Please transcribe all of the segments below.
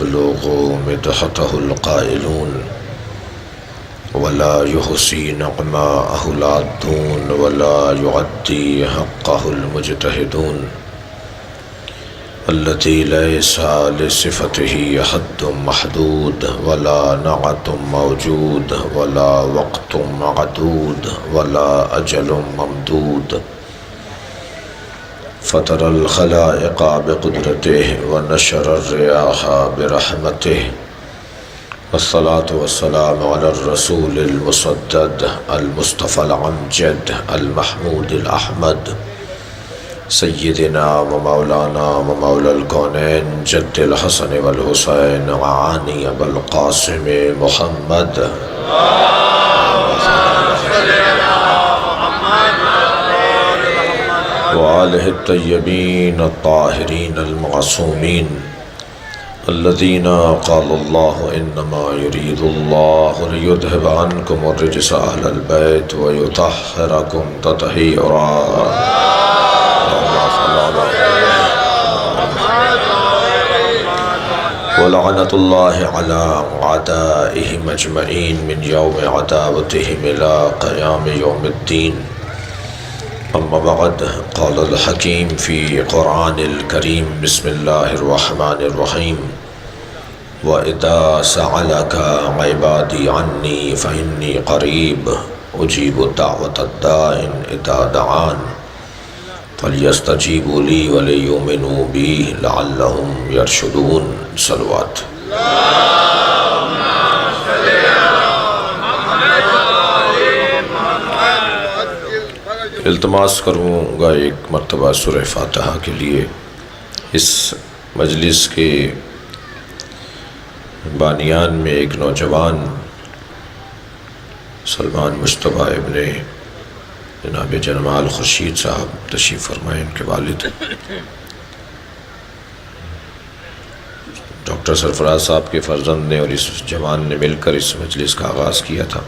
يبلغ مدحته القائلون ولا يحصي نعماءه العادون ولا يعدي حقه المجتهدون التي ليس لصفته حد محدود ولا نعت موجود ولا وقت معدود ولا أجل ممدود فطر الخلائق بقدرته ونشر الرياح برحمته والصلاة والسلام على الرسول المسدد المصطفى الأمجد المحمود الأحمد سيدنا ومولانا ومولى الكونين جد الحسن والحسين وعاني أبا القاسم محمد وآله الطيبين الطاهرين المعصومين الذين قال الله إنما يريد الله ليذهب عنكم الرجس أهل البيت ويطهركم تطهيرا ولعنة الله على أعدائهم أجمعين من يوم عداوتهم إلى قيام يوم الدين أما بعد قال الحكيم في قرآن الكريم بسم الله الرحمن الرحيم وإذا سألك عبادي عني فإني قريب أجيب دعوة الداع إذا دعان فليستجيبوا لي وليؤمنوا بي لعلهم يرشدون صلوات التماس کروں گا ایک مرتبہ سورہ فاتحہ کے لیے اس مجلس کے بانیان میں ایک نوجوان سلمان مشتبہ ابن جناب جمال خورشید صاحب تشریف فرمائے، ان کے والد ڈاکٹر سرفراز صاحب کے فرزند نے اور اس جوان نے مل کر اس مجلس کا آغاز کیا تھا۔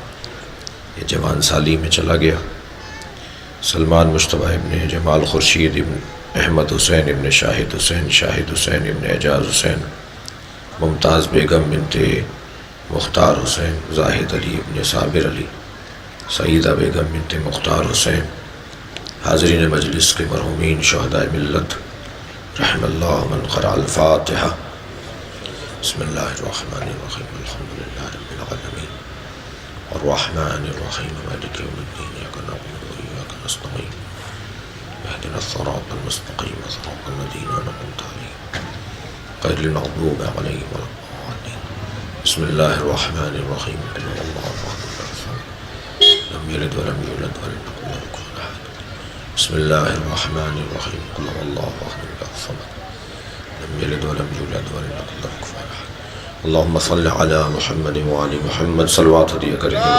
یہ جوان سالی میں چلا گیا۔ سلمان مشتبہ ابن جمال خورشید ابن احمد حسین ابن شاہد حسین ابن اعجاز حسین، ممتاز بیگم بنت مختار حسین، زاہد علی ابن صابر علی، سعیدہ بیگم بنت مختار حسین، حاضرین مجلس کے مرحومین شہداء ملت، رحم اللہ من قرأ الفاتحہ۔ بسم اللہ الرحمن الرحیم الحمدللہ رب العالمین الرحمن الرحیم مالک یوم الدین ایاک نعبد و ایاک نستعین اہدنا الصراط المستقیم صراط الذین انعمت علیہم غیر المغضوب علیہم ولا الضالین۔ بسم اللہ الرحمن الرحیم قل هو اللہ احد لم یلد ولم یولد ولم یکن له کفوا احد۔ بسم اللہ الرحمن الرحیم قل هو اللہ احد الصمد لم یلد ولم یولد ولم یکن له کفوا احد۔ اللہم صلی علی محمد وعلی محمد صلوات دیا کریں گے۔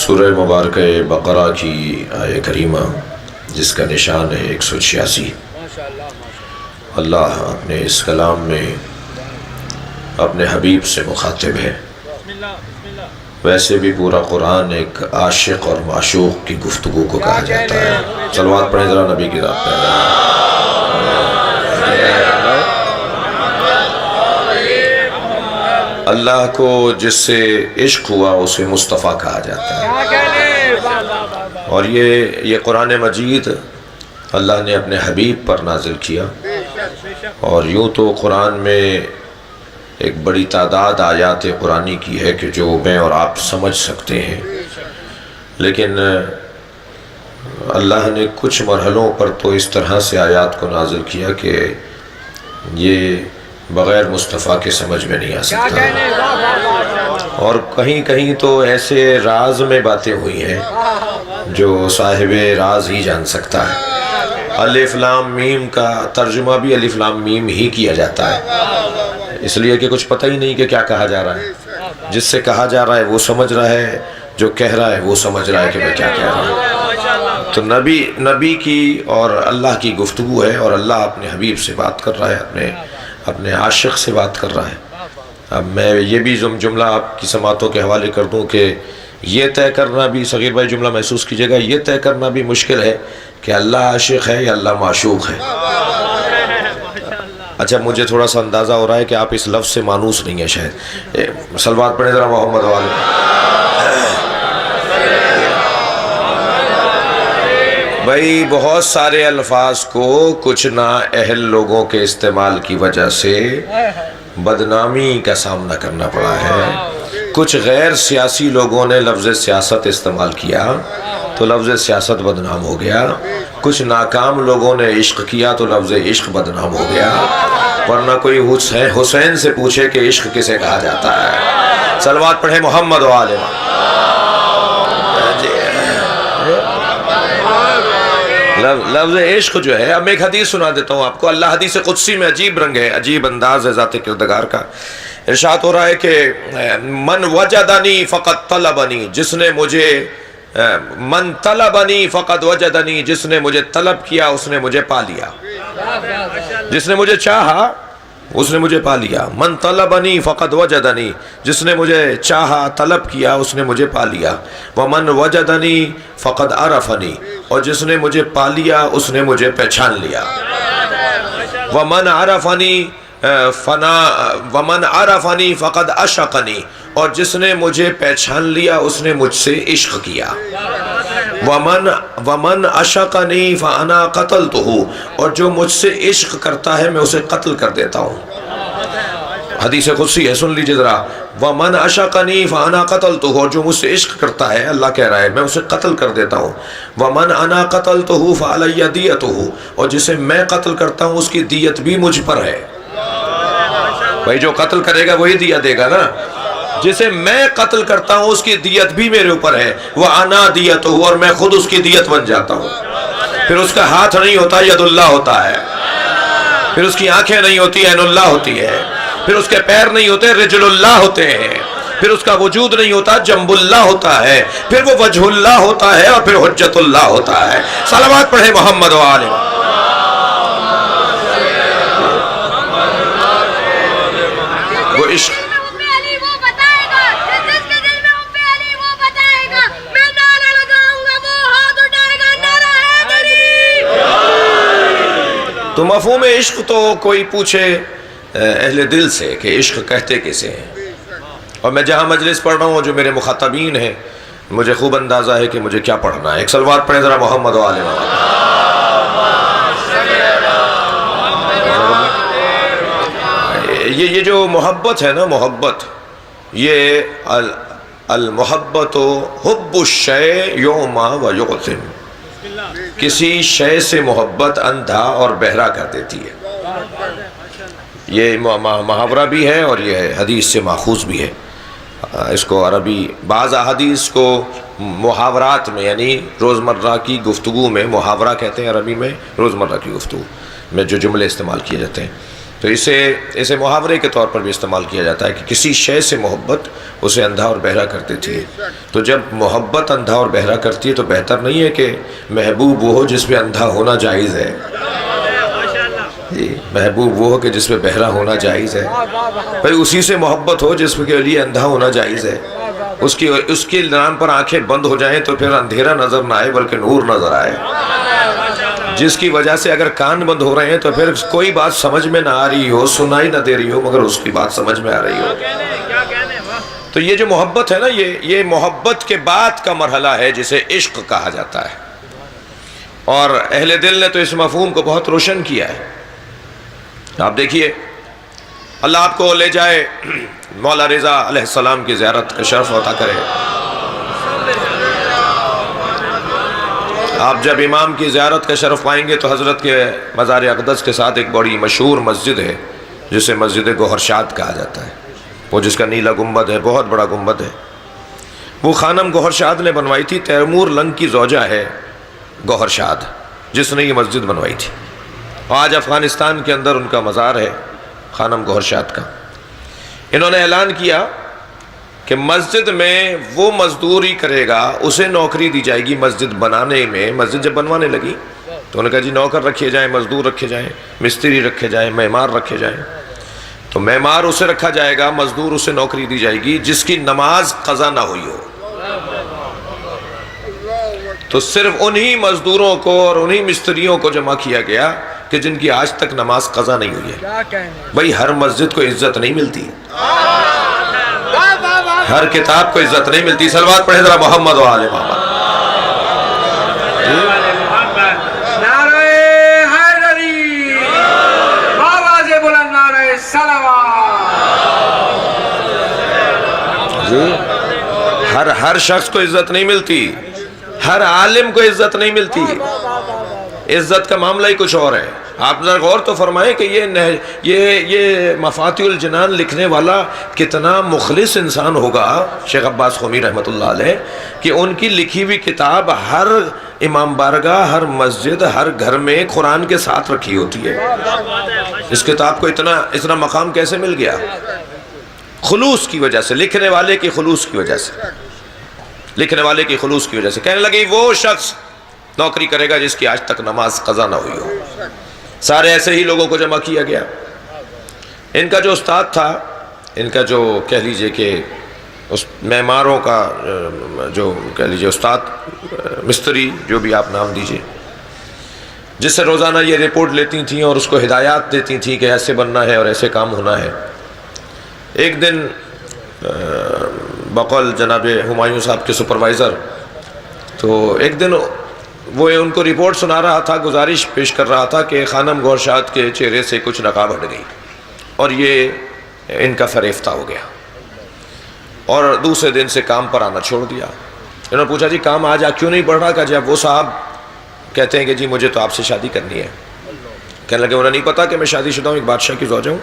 سورہ مبارکہ بقرہ کی آیہ کریمہ جس کا نشان ہے 186۔ اللہ اپنے اس کلام میں اپنے حبیب سے مخاطب ہے۔ ویسے بھی پورا قرآن ایک عاشق اور معشوق کی گفتگو کو کہا جاتا ہے۔ صلوات پڑھیں ذرا نبی کی ذات پہ۔ اللہ کو جس سے عشق ہوا اسے مصطفیٰ کہا جاتا ہے، اور یہ قرآن مجید اللہ نے اپنے حبیب پر نازل کیا۔ اور یوں تو قرآن میں ایک بڑی تعداد آیات قرآنی کی ہے کہ جو میں اور آپ سمجھ سکتے ہیں، لیکن اللہ نے کچھ مرحلوں پر تو اس طرح سے آیات کو نازل کیا کہ یہ بغیر مصطفیٰ کے سمجھ میں نہیں آ سکتا، اور کہیں کہیں تو ایسے راز میں باتیں ہوئی ہیں جو صاحب راز ہی جان سکتا ہے۔ الف لام میم کا ترجمہ بھی الف لام میم ہی کیا جاتا ہے، اس لیے کہ کچھ پتہ ہی نہیں کہ کیا کہا جا رہا ہے۔ جس سے کہا جا رہا ہے وہ سمجھ رہا ہے، جو کہہ رہا ہے وہ سمجھ رہا ہے کہ میں کیا کہہ رہا ہوں۔ تو نبی کی اور اللہ کی گفتگو ہے، اور اللہ اپنے حبیب سے بات کر رہا ہے، اپنے عاشق سے بات کر رہا ہے۔ اب میں یہ بھی جملہ آپ کی سماعتوں کے حوالے کر دوں کہ یہ طے کرنا بھی، صغیر بھائی جملہ محسوس کیجئے گا، یہ طے کرنا بھی مشکل ہے کہ اللہ عاشق ہے یا اللہ معشوق ہے۔ اچھا مجھے تھوڑا سا اندازہ ہو رہا ہے کہ آپ اس لفظ سے مانوس نہیں ہیں شاید۔ صلوات پڑھیں ذرا محمد والے۔ بھائی بہت سارے الفاظ کو کچھ نااہل لوگوں کے استعمال کی وجہ سے بدنامی کا سامنا کرنا پڑا ہے۔ کچھ غیر سیاسی لوگوں نے لفظ سیاست استعمال کیا تو لفظ سیاست بدنام ہو گیا، کچھ ناکام لوگوں نے عشق کیا تو لفظ عشق بدنام ہو گیا، ورنہ کوئی حسین سے پوچھے کہ عشق کسے کہا جاتا ہے۔ صلوات پڑھیں محمد و آل محمد۔ لفظ عشق جو ہے، اب میں ایک حدیث سنا دیتا ہوں آپ کو۔ اللہ حدیث قدسی میں عجیب رنگ ہے، عجیب انداز ہے ذات کردگار کا۔ ارشاد ہو رہا ہے کہ من وجدنی فقط طلبنی، جس نے مجھے من طلبنی فقط وجدنی، جس نے مجھے طلب کیا اس نے مجھے پا لیا، جس نے مجھے چاہا اس نے مجھے پا لیا۔ من طلبنی فقط وجدنی، جس نے مجھے چاہا طلب کیا اس نے مجھے پا لیا۔ ومن وجدنی فقط عرفنی، اور جس نے مجھے پا لیا اس نے مجھے پہچان لیا۔ ومن عرفنی فقط عشقنی، اور جس نے مجھے پہچان لیا اس نے مجھ سے عشق کیا۔ ومن عشقنی فانا قتلتہ، اور جو مجھ سے عشق کرتا ہے میں اسے قتل کر دیتا ہوں۔ حدیث قدسی ہے، سن لیجئے ذرا۔ ومن عشقنی فانا قتلتہ، اور جو مجھ سے عشق کرتا ہے اللہ کہہ رہا ہے میں اسے قتل کر دیتا ہوں۔ ومن انا قتلتہ فعلی دیتہ، اور جسے میں قتل کرتا ہوں اس کی دیت بھی مجھ پر ہے۔ بھائی جو قتل کرے گا وہی دیت دے گا نا، جسے میں قتل کرتا ہوں اس کی دیت بھی میرے اوپر ہے۔ وَأَنَا دِيَتُهُ، اور میں خود اس کی دیت بن جاتا ہوں۔ پھر اس کا ہاتھ نہیں ہوتا ید اللہ ہوتا ہے، پھر اس کی آنکھیں نہیں ہوتی عین اللہ ہوتی ہے، پھر اس کے پیر نہیں ہوتے رجل اللہ ہوتے ہیں، پھر اس کا وجود نہیں ہوتا جنب اللہ ہوتا ہے، پھر وہ وجہ اللہ ہوتا ہے، اور پھر حجت اللہ ہوتا ہے۔ صلوات پڑھیں محمد و آل محمد۔ وہ عشق تو مفہوم عشق تو کوئی پوچھے اہل دل سے کہ عشق کہتے کسے ہیں، اور میں جہاں مجلس پڑھ رہا ہوں جو میرے مخاطبین ہیں مجھے خوب اندازہ ہے کہ مجھے کیا پڑھنا ہے۔ ایک صلوات پڑھیں ذرا محمد و آل محمد۔ یہ جو محبت ہے نا، محبت یہ المحبت حب الشیء یعمی و یعتم، کسی شے سے محبت اندھا اور بہرا کر دیتی ہے۔ یہ محاورہ بھی ہے اور یہ حدیث سے ماخوذ بھی ہے۔ اس کو عربی بعض احادیث کو محاورات میں یعنی روزمرہ کی گفتگو میں محاورہ کہتے ہیں، عربی میں روزمرہ کی گفتگو میں جو جملے استعمال کیے جاتے ہیں، تو اسے محاورے کے طور پر بھی استعمال کیا جاتا ہے کہ کسی شے سے محبت اسے اندھا اور بہرا کر دیتی ہے۔ تو جب محبت اندھا اور بہرا کرتی ہے تو بہتر نہیں ہے کہ محبوب وہ ہو جس پہ اندھا ہونا جائز ہے، محبوب وہ ہو کہ جس پہ بہرا ہونا جائز ہے، بھئی اسی سے محبت ہو جس کے لیے اندھا ہونا جائز ہے، اس کے نام پر آنکھیں بند ہو جائیں تو پھر اندھیرا نظر نہ آئے بلکہ نور نظر آئے، جس کی وجہ سے اگر کان بند ہو رہے ہیں تو پھر کوئی بات سمجھ میں نہ آ رہی ہو، سنائی نہ دے رہی ہو، مگر اس کی بات سمجھ میں آ رہی ہو۔ تو یہ جو محبت ہے نا، یہ محبت کے بعد کا مرحلہ ہے جسے عشق کہا جاتا ہے، اور اہل دل نے تو اس مفہوم کو بہت روشن کیا ہے۔ آپ دیکھیے اللہ آپ کو لے جائے مولا رضا علیہ السلام کی زیارت کا شرف عطا کرے۔ آپ جب امام کی زیارت کا شرف پائیں گے تو حضرت کے مزار اقدس کے ساتھ ایک بڑی مشہور مسجد ہے جسے مسجد گوہرشاد کہا جاتا ہے، وہ جس کا نیلا گنبد ہے، بہت بڑا گنبد ہے۔ وہ خانم گوہرشاد نے بنوائی تھی، تیمور لنگ کی زوجہ ہے گوہرشاد جس نے یہ مسجد بنوائی تھی، آج افغانستان کے اندر ان کا مزار ہے خانم گوہرشاد کا۔ انہوں نے اعلان کیا کہ مسجد میں وہ مزدوری کرے گا اسے نوکری دی جائے گی مسجد بنانے میں۔ مسجد جب بنوانے لگی تو انہوں نے کہا جی نوکر رکھے جائیں، مزدور رکھے جائیں، مستری رکھے جائیں، معمار رکھے جائیں۔ تو معمار اسے رکھا جائے گا، مزدور اسے نوکری دی جائے گی جس کی نماز قضا نہ ہوئی ہو۔ تو صرف انہی مزدوروں کو اور انہی مستریوں کو جمع کیا گیا کہ جن کی آج تک نماز قضا نہیں ہوئی ہے۔ بھئی ہر مسجد کو عزت نہیں ملتی، ہر کتاب کو عزت نہیں ملتی۔ صلوات پڑھیں ذرا محمد و آل محمد۔ نعرہ حیدری، آواز بلند نعرہ صلوات۔ جی ہر شخص کو عزت نہیں ملتی، ہر عالم کو عزت نہیں ملتی۔ عزت کا معاملہ ہی کچھ اور ہے۔ آپ ذرا غور تو فرمائیں کہ یہ مفاتیح الجنان لکھنے والا کتنا مخلص انسان ہوگا، شیخ عباس خومی رحمۃ اللہ علیہ، کہ ان کی لکھی ہوئی کتاب ہر امام بارگاہ، ہر مسجد، ہر گھر میں قرآن کے ساتھ رکھی ہوتی ہے۔ اس کتاب کو اتنا مقام کیسے مل گیا؟ خلوص کی وجہ سے، لکھنے والے کی خلوص کی وجہ سے، لکھنے والے کی خلوص کی وجہ سے۔ کہنے لگے وہ شخص نوکری کرے گا جس کی آج تک نماز قضا نہ ہوئی ہو۔ سارے ایسے ہی لوگوں کو جمع کیا گیا۔ ان کا جو استاد تھا، ان کا جو کہہ لیجئے کہ اس معماروں کا جو کہہ لیجئے استاد، مستری، جو بھی آپ نام دیجئے، جس سے روزانہ یہ رپورٹ لیتی تھیں اور اس کو ہدایات دیتی تھیں کہ ایسے بننا ہے اور ایسے کام ہونا ہے۔ ایک دن بقول جناب ہمایوں صاحب کے سپروائزر، تو ایک دن وہ ان کو رپورٹ سنا رہا تھا، گزارش پیش کر رہا تھا کہ خانم گورشاد کے چہرے سے کچھ نقاب ہٹ گئی اور یہ ان کا فریفتہ ہو گیا، اور دوسرے دن سے کام پر آنا چھوڑ دیا۔ انہوں نے پوچھا جی کام آج کیوں نہیں بڑھ رہا؟ کہ جب وہ صاحب کہتے ہیں کہ جی مجھے تو آپ سے شادی کرنی ہے۔ کہنے لگے انہیں نہیں پتا کہ میں شادی شدہ ہوں، ایک بادشاہ کی زوجہ ہوں۔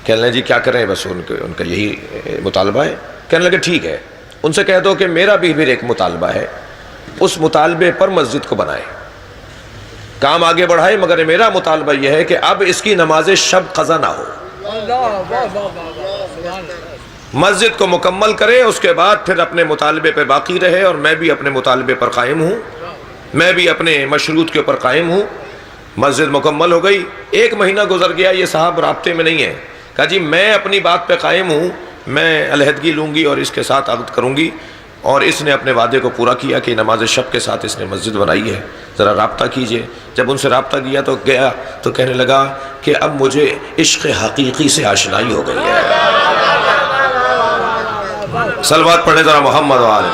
کہنے لگے جی کیا کریں، بس ان کا یہی مطالبہ ہے۔ کہنے لگے ٹھیک ہے، ان سے کہہ دو کہ میرا بھی ایک مطالبہ ہے، اس مطالبے پر مسجد کو بنائے، کام آگے بڑھائے، مگر میرا مطالبہ یہ ہے کہ اب اس کی نماز شب قضا نہ ہو، مسجد کو مکمل کرے، اس کے بعد پھر اپنے مطالبے پہ باقی رہے، اور میں بھی اپنے مطالبے پر قائم ہوں، میں بھی اپنے مشروط کے اوپر قائم ہوں۔ مسجد مکمل ہو گئی، 1 مہینہ گزر گیا، یہ صاحب رابطے میں نہیں ہے۔ کہا جی میں اپنی بات پہ قائم ہوں، میں علیحدگی لوں گی اور اس کے ساتھ عقد کروں گی، اور اس نے اپنے وعدے کو پورا کیا کہ نماز شب کے ساتھ اس نے مسجد بنائی ہے، ذرا رابطہ کیجئے۔ جب ان سے رابطہ کیا تو کہنے لگا کہ اب مجھے عشق حقیقی سے آشنائی ہو گئی ہے۔ صلوات پڑھیں ذرا محمد و آل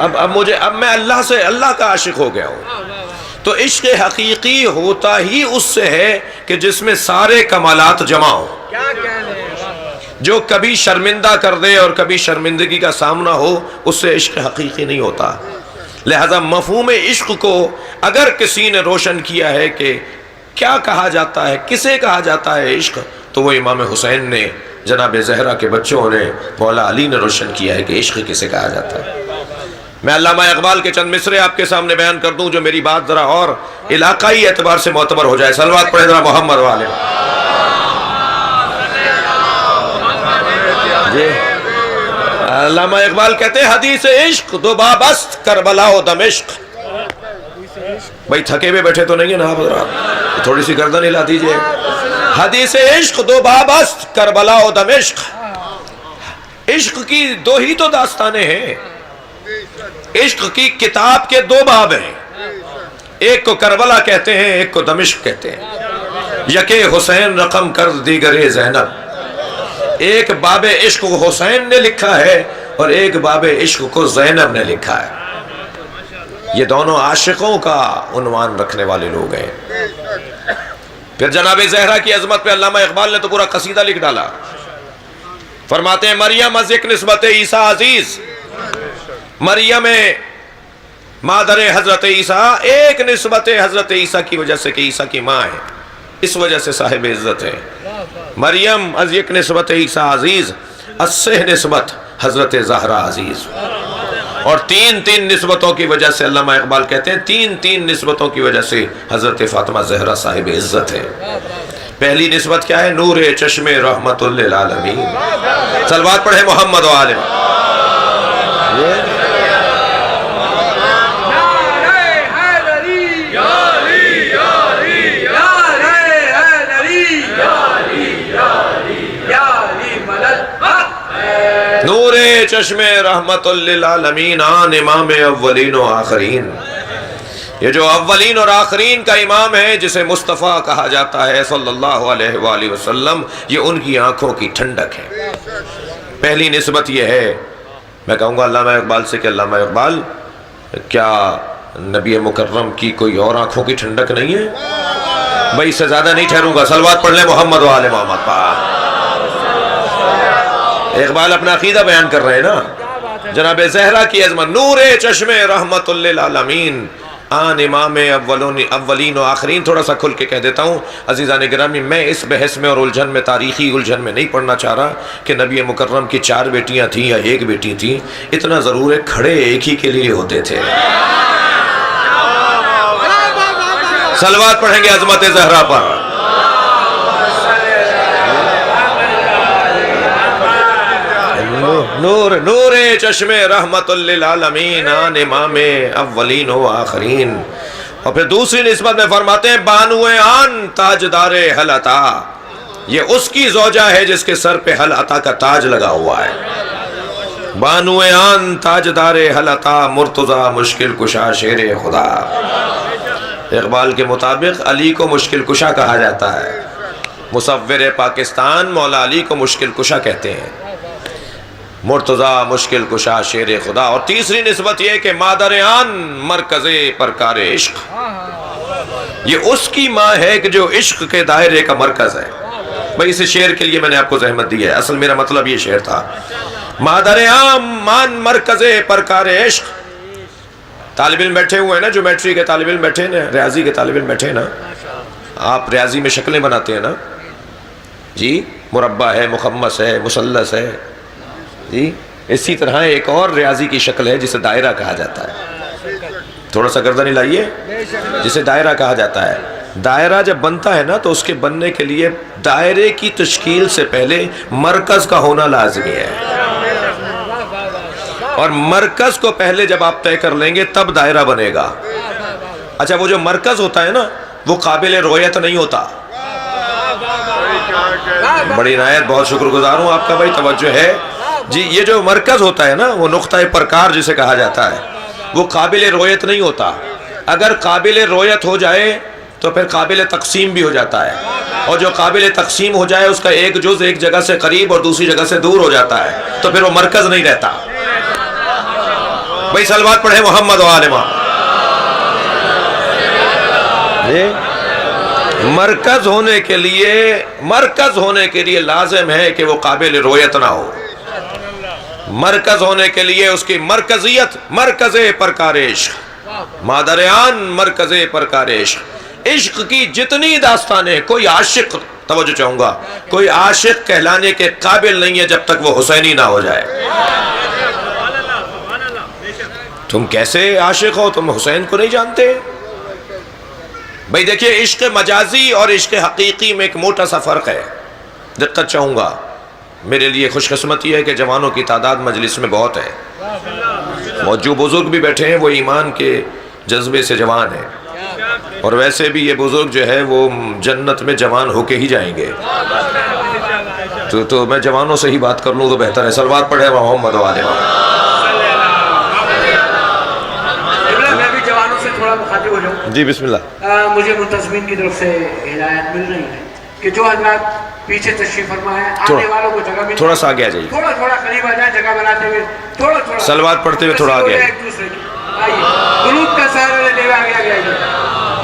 محمد۔ اب میں اللہ کا عاشق ہو گیا ہوں۔ تو عشق حقیقی ہوتا ہی اس سے ہے کہ جس میں سارے کمالات جمع ہوں، جو کبھی شرمندہ کر دے اور کبھی شرمندگی کا سامنا ہو، اس سے عشق حقیقی نہیں ہوتا۔ لہذا مفہوم عشق کو اگر کسی نے روشن کیا ہے کہ کیا کہا جاتا ہے، کسے کہا جاتا ہے عشق، تو وہ امام حسین نے، جناب زہرا کے بچوں نے، مولا علی نے روشن کیا ہے کہ عشق کسے کہا جاتا ہے۔ میں علامہ اقبال کے چند مصرے آپ کے سامنے بیان کر دوں جو میری بات ذرا اور علاقائی اعتبار سے معتبر ہو جائے۔ صلوات پڑھیں ذرا محمد والے۔ جی علامہ اقبال کہتے ہیں حدیث عشق دو بابست کربلا و دمشق۔ بھائی تھکے ہوئے بیٹھے تو نہیں ہیں نا حضرات، تھوڑی سی گردن ہلا دیجئے۔ حدیث عشق دو بابست کربلا و دمشق۔ عشق کی 2 ہی تو داستانیں ہیں، عشق کی کتاب کے 2 باب ہیں، ایک کو کربلا کہتے ہیں، ایک کو دمشق کہتے ہیں۔ یکے حسین رقم کر دیگرے زینب، ایک باب عشق کو حسین نے لکھا ہے اور ایک باب عشق کو زینب نے لکھا ہے۔ یہ دونوں عاشقوں کا عنوان رکھنے والے لوگ ہیں۔ پھر جناب زہرا کی عظمت پہ علامہ اقبال نے تو پورا قصیدہ لکھ ڈالا۔ فرماتے ہیں مریم از ایک نسبت عیسیٰ عزیز، مریم مادر حضرت عیسیٰ ایک نسبت حضرت عیسیٰ کی وجہ سے کہ عیسیٰ کی ماں ہے، اس وجہ سے صاحب عزت ہے۔ مریم از یک نسبت عیسیٰ عزیز، اسہ نسبت حضرت زہرا عزیز۔ اور 3 نسبتوں کی وجہ سے علامہ اقبال کہتے ہیں 3 نسبتوں کی وجہ سے حضرت فاطمہ زہرا صاحب عزت ہے۔ پہلی نسبت کیا ہے؟ نور چشم رحمت للعالمین۔ صلوات پڑھے محمد و آل محمد۔ نور چشم رحمت للعالمین آن امام اولین و آخرین. یہ جو اولین اور آخرین کا امام ہے جسے مصطفیٰ کہا جاتا ہے صلی اللہ علیہ وآلہ وسلم، یہ ان کی آنکھوں کی ٹھنڈک ہے. پہلی نسبت یہ ہے، میں کہوں گا علامہ اقبال سے کہ علامہ اقبال کیا نبی مکرم کی کوئی اور آنکھوں کی ٹھنڈک نہیں ہے؟ بھائی اس سے زیادہ نہیں ٹھہروں گا، صلوات پڑھ لیں محمد و آل محمد پر. اقبال اپنا عقیدہ بیان کر رہے ہیں نا. جناب زہرا کی عظمت، نور چشم رحمت للعالمین آن امام اولین و آخرین. تھوڑا سا کھل کے کہہ دیتا ہوں عزیزان گرامی، میں اس بحث میں اور الجھن میں، تاریخی الجھن میں نہیں پڑھنا چاہ رہا کہ نبی مکرم کی 4 بیٹیاں تھیں یا 1 بیٹی تھی. اتنا ضرور ہے کھڑے ایک ہی کے لیے ہوتے تھے. صلوات پڑھیں گے عظمت زہرا پر. نور چشم رحمت للعالمین آن امام اولین و آخرین. اور پھر دوسری نسبت میں فرماتے ہیں بانو آن تاجدار حل عطا. یہ اس کی زوجہ ہے جس کے سر پہ حل عطا کا تاج لگا ہوا ہے. بانو آن تاجدار حل عطا مرتضی مشکل کشا شیر خدا. اقبال کے مطابق علی کو مشکل کشا کہا جاتا ہے. مصور پاکستان مولا علی کو مشکل کشا کہتے ہیں. مرتضی مشکل کشا شیر خدا. اور تیسری نسبت یہ کہ مادر آن مرکز پرکار عشق. یہ اس کی ماں ہے کہ جو عشق کے دائرے کا مرکز ہے. بھئی اس شعر کے لیے میں نے آپ کو زحمت دی ہے، اصل میرا مطلب یہ شعر تھا. مادر آن مرکز پرکار عشق. طالب علم بیٹھے ہوئے ہیں نا، جو میٹری کے طالب علم بیٹھے ہیں، ریاضی کے طالب علم بیٹھے ہیں نا، آپ ریاضی میں شکلیں بناتے ہیں نا جی، مربع ہے، مخمس ہے، مثلث ہے جی. اسی طرح ایک اور ریاضی کی شکل ہے جسے دائرہ کہا جاتا ہے. تھوڑا سا گردن ہلائیے. جسے دائرہ کہا جاتا ہے. دائرہ جب بنتا ہے نا تو اس کے بننے کے لیے دائرے کی تشکیل سے پہلے مرکز کا ہونا لازمی ہے، اور مرکز کو پہلے جب آپ طے کر لیں گے تب دائرہ بنے گا. اچھا وہ جو مرکز ہوتا ہے نا وہ قابل رویت نہیں ہوتا. بڑی عنایت، بہت شکر گزار ہوں آپ کا بھائی، توجہ ہے جی. یہ جو مرکز ہوتا ہے نا وہ نقطہ پرکار جسے کہا جاتا ہے، وہ قابل رویت نہیں ہوتا. اگر قابل رویت ہو جائے تو پھر قابل تقسیم بھی ہو جاتا ہے، اور جو قابل تقسیم ہو جائے اس کا ایک جز ایک جگہ سے قریب اور دوسری جگہ سے دور ہو جاتا ہے، تو پھر وہ مرکز نہیں رہتا. بھائی صلوات پڑھیں محمد و آل محمد. مرکز ہونے کے لیے لازم ہے کہ وہ قابل رویت نہ ہو. مرکز ہونے کے لیے اس کی مرکزیت مرکز پرکار عشق. مادر آن مرکز پرکار عشق. عشق کی جتنی داستانیں، کوئی عاشق، توجہ چاہوں گا، کوئی عاشق کہلانے کے قابل نہیں ہے جب تک وہ حسینی نہ ہو جائے. تم کیسے عاشق ہو، تم حسین کو نہیں جانتے؟ بھئی دیکھیے عشق مجازی اور عشق حقیقی میں ایک موٹا سا فرق ہے. دقت چاہوں گا. میرے لیے خوش قسمتی ہے کہ جوانوں کی تعداد مجلس میں بہت ہے، اور جو بزرگ بھی بیٹھے ہیں وہ ایمان کے جذبے سے جوان ہیں، اور ویسے بھی یہ بزرگ جو ہے وہ جنت میں جوان ہو کے ہی جائیں گے. تو میں جوانوں سے ہی بات کر لوں تو بہتر ہے. صلوات پڑھے محمد و آل محمد. میں بھی جوانوں سے تھوڑا مخاطب ہو جاؤں. جی بسم اللہ. مجھے منتظمین کی طرف سے ہدایت مل رہی ہے کہ جو حضرات پیچھے تشریف فرما ہے، آنے والوں کو جگہ مل، تھوڑا سا آگے آ جائیے، تھوڑا قریب آ جائیں، جگہ بناتے ہوئے تھوڑا صلوات پڑھتے ہوئے تھوڑا آگے ایک دوسرے کی. آئیے درود کا سہارا لیتے ہوئے آگے آئیے.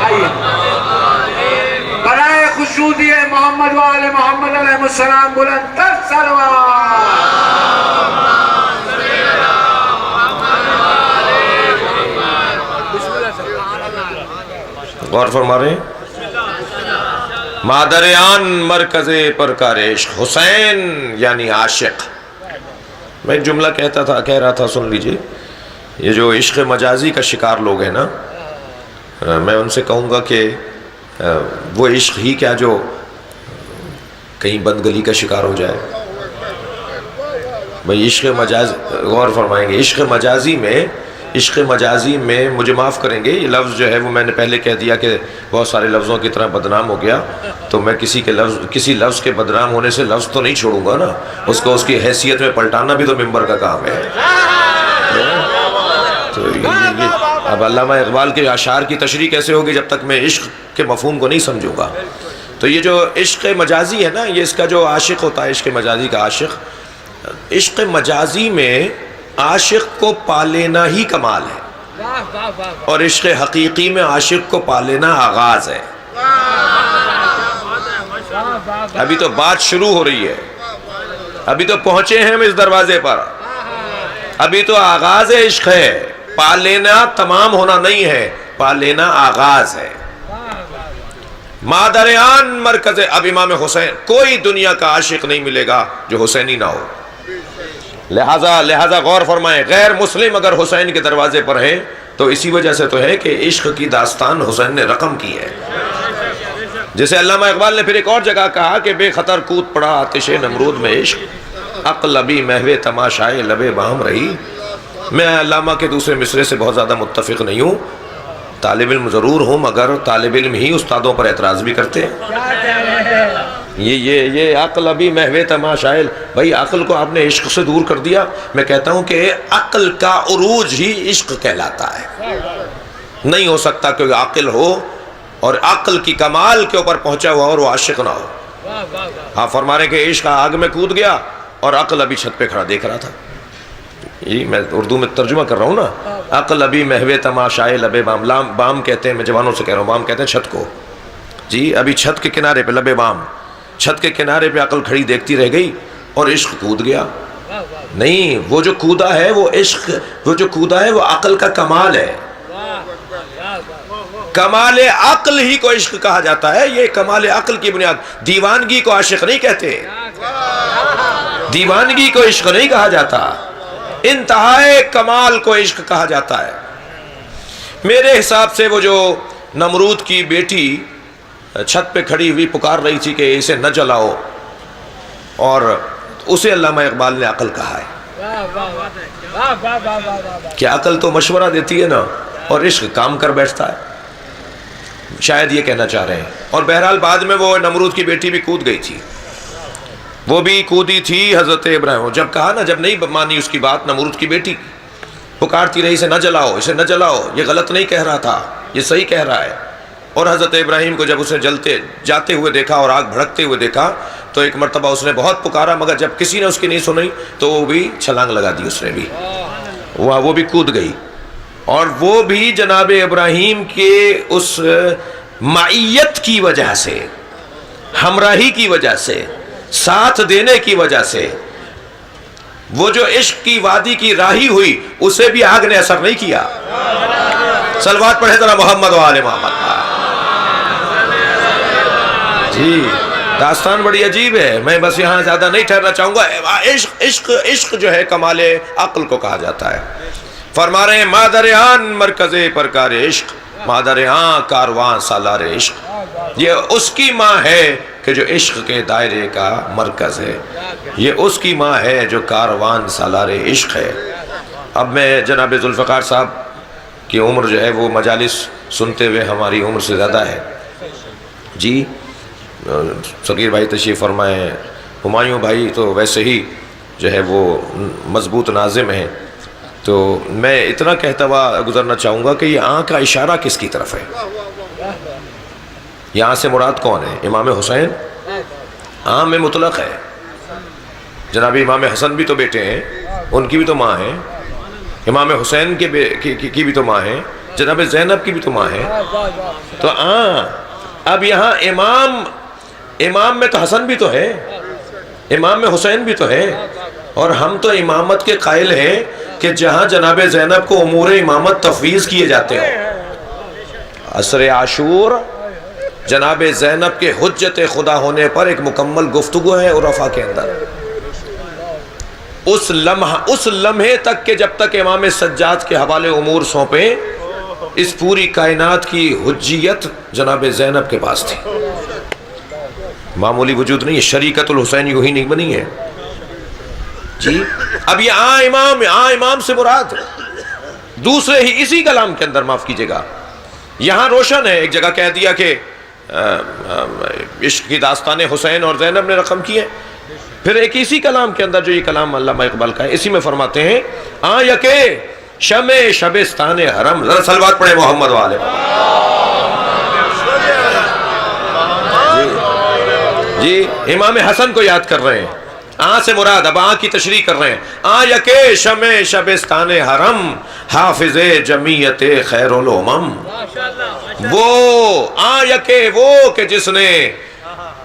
آئیے برائے خشنودی محمد و آل محمد علیہ السلام بلند تر صلوات. غور فرما رہے ہیں. مادر آن مرکز پرکار عشق. حسین یعنی عاشق. میں ایک جملہ کہہ رہا تھا، سن لیجئے. یہ جو عشق مجازی کا شکار لوگ ہیں نا، میں ان سے کہوں گا کہ وہ عشق ہی کیا جو کہیں بند گلی کا شکار ہو جائے. بھئی عشق مجاز، غور فرمائیں گے، عشق مجازی میں عشق مجازی میں مجھے معاف کریں گے، یہ لفظ جو ہے وہ میں نے پہلے کہہ دیا کہ بہت سارے لفظوں کی طرح بدنام ہو گیا، تو میں کسی لفظ کے بدنام ہونے سے لفظ تو نہیں چھوڑوں گا نا، اس کو اس کی حیثیت میں پلٹانا بھی تو ممبر کا کام ہے۔ تو یہ اب علامہ اقبال کے اشعار کی تشریح کیسے ہوگی جب تک میں عشق کے مفہوم کو نہیں سمجھوں گا؟ تو یہ جو عشق مجازی ہے نا، یہ اس کا جو عاشق ہوتا ہے، عشق مجازی کا عاشق، عشق مجازی میں عاشق کو پا لینا ہی کمال ہے، اور عشق حقیقی میں عاشق کو پا لینا آغاز ہے۔ ابھی تو بات شروع ہو رہی ہے، ابھی تو پہنچے ہیں ہم اس دروازے پر، ابھی تو آغاز عشق ہے، پا لینا تمام ہونا نہیں ہے، پا لینا آغاز ہے۔ مادریان مرکز، اب امام حسین، کوئی دنیا کا عاشق نہیں ملے گا جو حسینی نہ ہو، لہذا غور فرمائیں، غیر مسلم اگر حسین کے دروازے پر ہیں تو اسی وجہ سے تو ہے کہ عشق کی داستان حسین نے رقم کی ہے۔ جسے علامہ اقبال نے پھر ایک اور جگہ کہا کہ بے خطر کود پڑا آتش نمرود میں عشق، عقل ابھی محو تماشائے لبے بام رہی۔ میں علامہ کے دوسرے مصرے سے بہت زیادہ متفق نہیں ہوں، طالب علم ضرور ہوں، مگر طالب علم ہی استادوں پر اعتراض بھی کرتے ہیں۔ یہ عقل ابھی محو تماشائے، بھائی عقل کو آپ نے عشق سے دور کر دیا۔ میں کہتا ہوں کہ عقل کا عروج ہی عشق کہلاتا ہے۔ نہیں ہو سکتا کہ عقل ہو اور عقل کی کمال کے اوپر پہنچا ہوا اور وہ عاشق نہ ہو۔ آپ فرما رہے کہ عشق آگ میں کود گیا اور عقل ابھی چھت پہ کھڑا دیکھ رہا تھا۔ یہ میں اردو میں ترجمہ کر رہا ہوں نا، عقل ابھی محو تماشائے لبے بام، بام کہتے ہیں، میں جوانوں سے کہہ رہا ہوں، بام کہتے ہیں چھت کو، جی ابھی چھت کے کنارے پہ لبے بام، چھت کے کنارے پہ عقل کھڑی دیکھتی رہ گئی اور عشق کود گیا۔ نہیں، وہ جو کودا ہے وہ عشق، وہ جو کودا ہے وہ عقل کا کمال ہے۔ کمال عقل ہی کو عشق کہا جاتا ہے، یہ کمال عقل کی بنیاد۔ دیوانگی کو عاشق نہیں کہتے، دیوانگی کو عشق نہیں کہا جاتا، انتہائے کمال کو عشق کہا جاتا ہے۔ میرے حساب سے وہ جو نمرود کی بیٹی چھت پہ کھڑی ہوئی پکار رہی تھی کہ اسے نہ جلاؤ، اور اسے علامہ اقبال نے عقل کہا ہے کہ عقل تو مشورہ دیتی ہے نا، اور عشق کام کر بیٹھتا ہے، شاید یہ کہنا چاہ رہے ہیں۔ اور بہرحال بعد میں وہ نمرود کی بیٹی بھی کود گئی تھی، وہ بھی کودی تھی حضرت ابراہیم، جب کہا نا، جب نہیں مانی اس کی بات، نمرود کی بیٹی پکارتی رہی اسے نہ جلاؤ، اسے نہ جلاؤ، یہ غلط نہیں کہہ رہا تھا، یہ صحیح کہہ رہا ہے۔ اور حضرت ابراہیم کو جب اسے جاتے ہوئے دیکھا اور آگ بھڑکتے ہوئے دیکھا تو ایک مرتبہ اس نے بہت پکارا، مگر جب کسی نے اس کی نہیں سنی تو وہ بھی چھلانگ لگا دی، اس نے بھی، وہ بھی کود گئی۔ اور وہ بھی جناب ابراہیم کے اس معیت کی وجہ سے، ہمراہی کی وجہ سے، ساتھ دینے کی وجہ سے، وہ جو عشق کی وادی کی راہی ہوئی، اسے بھی آگ نے اثر نہیں کیا۔ صلوات پڑھے ذرا محمد و آل محمد۔ جی داستان بڑی عجیب ہے، میں بس یہاں زیادہ نہیں ٹھہرنا چاہوں گا۔ عشق جو ہے کمال عقل کو کہا جاتا ہے۔ فرما رہے ہیں مادریان مرکز پرکار عشق، مادریان کاروان سالار عشق، یہ اس کی ماں ہے کہ جو عشق کے دائرے کا مرکز ہے، یہ اس کی ماں ہے جو کاروان سالار عشق ہے۔ اب میں جناب ذوالفقار صاحب کی عمر جو ہے وہ مجالس سنتے ہوئے ہماری عمر سے زیادہ ہے، جی صغیر بھائی تشریف فرمائیں، ہمایوں بھائی تو ویسے ہی جو ہے وہ مضبوط ناظم ہیں، تو میں اتنا کہتا ہوا گزرنا چاہوں گا کہ یہ آنکھ کا اشارہ کس کی طرف ہے؟ یہاں سے مراد کون ہے؟ امام حسین عام میں مطلق ہے، جناب امام حسن بھی تو بیٹے ہیں، ان کی بھی تو ماں ہے، امام حسین کی بھی تو ماں ہے، جناب زینب کی بھی تو ماں ہے، تو اب یہاں امام میں تو حسن بھی تو ہے، امام میں حسین بھی تو ہے، اور ہم تو امامت کے قائل ہیں کہ جہاں جناب زینب کو امور امامت تفویض کیے جاتے ہوں۔ عصر عاشور جناب زینب کے حجت خدا ہونے پر ایک مکمل گفتگو ہے عرفاء کے اندر، اس لمحے تک کہ جب تک امام سجاد کے حوالے امور سونپیں، اس پوری کائنات کی حجیت جناب زینب کے پاس تھی، معمولی وجود نہیں ہے، شریکت الحسین یوں ہی نہیں بنی ہے۔ جی اب یہ امام سے مراد دوسرے ہی اسی کلام کے اندر، معاف کیجیے گا، یہاں روشن ہے، ایک جگہ کہہ دیا کہ عشق کی داستان حسین اور زینب نے رقم کی ہے، پھر ایک اسی کلام کے اندر جو یہ کلام علامہ اقبال کا ہے، اسی میں فرماتے ہیں آ یکے شمع شبستان حرم، ذرا صلوات پڑھے محمد والے جی، امام حسن کو یاد کر رہے ہیں، آن سے مراد اب آن کی تشریح کر رہے ہیں، آن یکے شمع شبستان حرم حافظ جمعیت خیر الامم، وہ آن یکے وہ کہ جس نے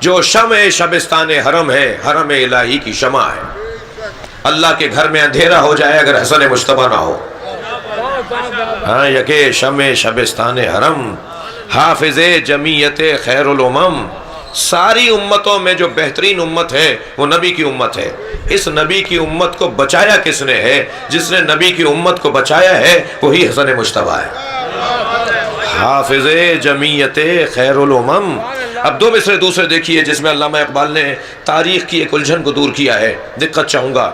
جو شمع شبستان حرم ہے، حرم الہی کی شمع ہے، اللہ کے گھر میں اندھیرا ہو جائے اگر حسن مجتبی نہ ہو، آن یکے شمع شبستان حرم حافظ جمعیت خیر الامم، ساری امتوں میں جو بہترین امت ہے وہ نبی کی امت ہے، اس نبی کی امت کو بچایا کس نے ہے؟ جس نے نبی کی امت کو بچایا ہے وہی حسن مجتبی ہے، حافظ جمعیت خیر الامم۔ اب دو مصرے دوسرے دیکھیے جس میں علامہ اقبال نے تاریخ کی ایک الجھن کو دور کیا ہے، دقت چاہوں گا،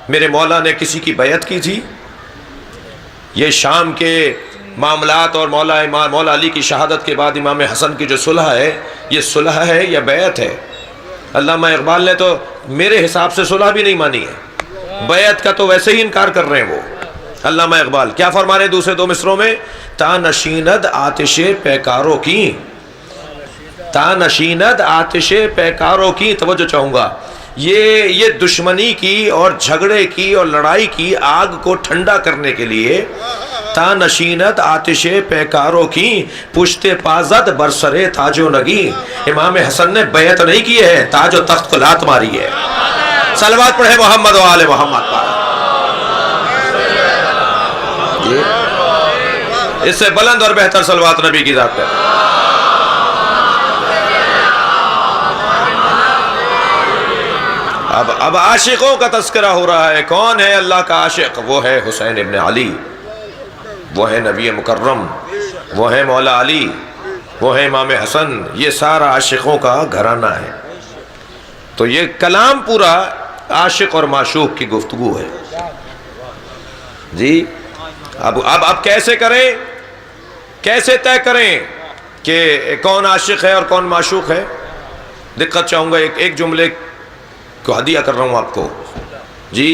میرے مولا نے کسی کی بیعت کی تھی، یہ شام کے معاملات اور مولا علی کی شہادت کے بعد امام حسن کی جو صلح ہے، یہ صلح ہے یا بیعت ہے؟ علامہ اقبال نے تو میرے حساب سے صلح بھی نہیں مانی ہے، بیعت کا تو ویسے ہی انکار کر رہے ہیں وہ۔ علامہ اقبال کیا فرما رہے ہیں دوسرے دو مصروں میں؟ تا نشیند آتش پیکاروں کی، تا نشیند آتش پیکاروں کی، توجہ چاہوں گا، یہ دشمنی کی اور جھگڑے کی اور لڑائی کی آگ کو ٹھنڈا کرنے کے لیے تا نشینت آتش پیکاروں کی پشت پازد برسرے تاج و نگی، امام حسن نے بیعت نہیں کی ہے، تاج و تخت کو لات ماری ہے، صلوات پڑھے محمد و آل محمد پر، اس سے بلند اور بہتر صلوات نبی کی ذات پر۔ اب عاشقوں کا تذکرہ ہو رہا ہے، کون ہے اللہ کا عاشق؟ وہ ہے حسین ابن علی، وہ ہے نبی مکرم، وہ ہے مولا علی، وہ ہے امام حسن، یہ سارا عاشقوں کا گھرانہ ہے۔ تو یہ کلام پورا عاشق اور معشوق کی گفتگو ہے جی۔ اب کیسے کریں، کیسے طے کریں کہ کون عاشق ہے اور کون معشوق ہے؟ دقت چاہوں گا، ایک جملے کو ہدیہ کر رہا ہوں آپ کو جی۔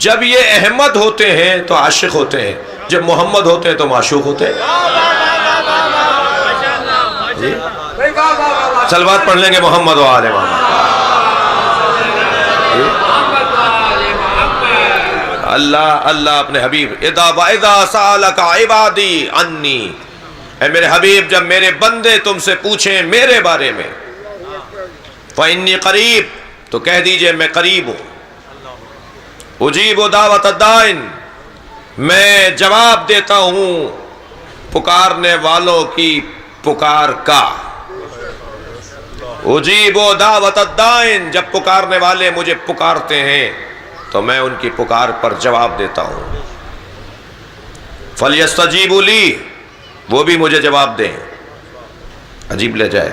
جب یہ احمد ہوتے ہیں تو عاشق ہوتے ہیں، جب محمد ہوتے ہیں تو معشوق ہوتے ہیں جی۔ صلوات پڑھ لیں گے محمد و آل محمد۔ اللہ اللہ اپنے حبیب، اذا سألک عبادی انی، اے میرے حبیب جب میرے بندے تم سے پوچھیں میرے بارے میں، فإنی قریب، تو کہہ دیجئے میں قریب ہوں، اجیب دعوت الدائن، میں جواب دیتا ہوں پکارنے والوں کی پکار کا، اجیب دعوت الدائن، جب پکارنے والے مجھے پکارتے ہیں تو میں ان کی پکار پر جواب دیتا ہوں، فَلْيَسْتَجِيبُوا لِي، وہ بھی مجھے جواب دیں، عجیب لے جائے،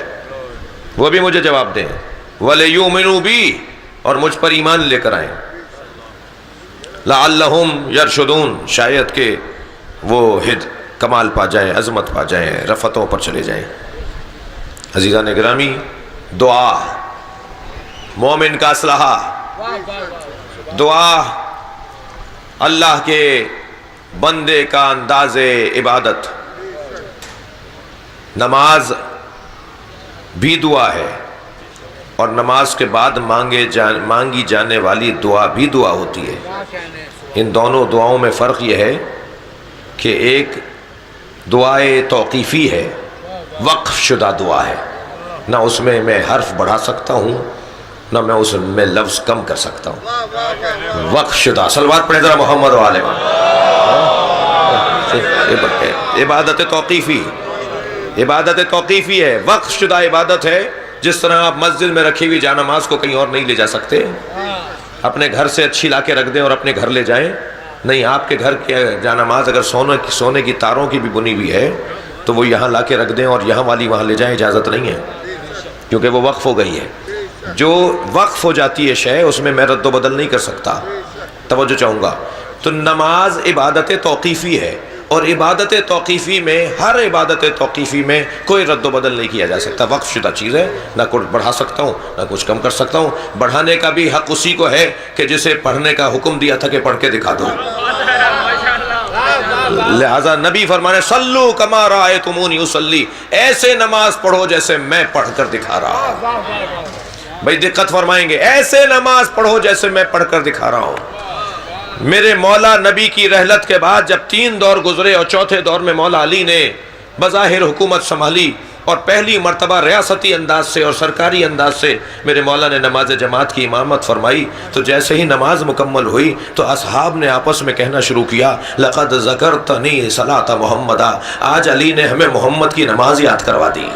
وہ بھی مجھے جواب دیں، وَلْيُؤْمِنُوا بِي، اور مجھ پر ایمان لے کر آئیں، لَعَلَّهُمْ يَرْشُدُونَ، شاید کہ وہ کمال پا جائیں، عظمت پا جائیں، رفتوں پر چلے جائیں۔ عزیزان گرامی، دعا مومن کا اسلحہ، دعا اللہ کے بندے کا انداز عبادت، نماز بھی دعا ہے اور نماز کے بعد مانگی جانے والی دعا بھی دعا ہوتی ہے۔ ان دونوں دعاؤں میں فرق یہ ہے کہ ایک دعائے توقیفی ہے، وقف شدہ دعا ہے، نہ اس میں میں حرف بڑھا سکتا ہوں نہ میں اس میں لفظ کم کر سکتا ہوں، وقف شدہ۔ صلوات پڑھیں ذرا محمد و آل محمد۔ عبادت توقیفی، عبادت توقیفی ہے، وقف شدہ عبادت ہے۔ جس طرح آپ مسجد میں رکھی ہوئی جانماز کو کہیں اور نہیں لے جا سکتے، اپنے گھر سے اچھی لا کے رکھ دیں اور اپنے گھر لے جائیں، نہیں، آپ کے گھر کی جانماز اگر سونے کی تاروں کی بھی بنی ہوئی ہے تو وہ یہاں لا کے رکھ دیں اور یہاں والی وہاں لے جائیں، اجازت نہیں ہے، کیونکہ وہ وقف ہو گئی ہے۔ جو وقف ہو جاتی ہے شے، اس میں رد و بدل نہیں کر سکتا۔ توجہ چاہوں گا، تو نماز عبادت توقیفی ہے، اور عبادت توقیفی میں، ہر عبادت توقیفی میں کوئی رد و بدل نہیں کیا جا سکتا، وقف شدہ چیز ہے، نہ کچھ بڑھا سکتا ہوں نہ کچھ کم کر سکتا ہوں۔ بڑھانے کا بھی حق اسی کو ہے کہ جسے پڑھنے کا حکم دیا تھا کہ پڑھ کے دکھا دو۔ لہذا نبی فرمانے صلو کما رأیتمونی اصلی، ایسے نماز پڑھو جیسے میں پڑھ کر دکھا رہا ہوں۔ بھئی دقت فرمائیں گے، ایسے نماز پڑھو جیسے میں پڑھ کر دکھا رہا ہوں۔ میرے مولا نبی کی رحلت کے بعد جب 3 دور گزرے اور چوتھے دور میں مولا علی نے بظاہر حکومت سنبھالی اور پہلی مرتبہ ریاستی انداز سے اور سرکاری انداز سے میرے مولا نے نماز جماعت کی امامت فرمائی، تو جیسے ہی نماز مکمل ہوئی تو اصحاب نے آپس میں کہنا شروع کیا لقد ذکرتنی صلاۃ محمدہ، آج علی نے ہمیں محمد کی نماز یاد کروا دی۔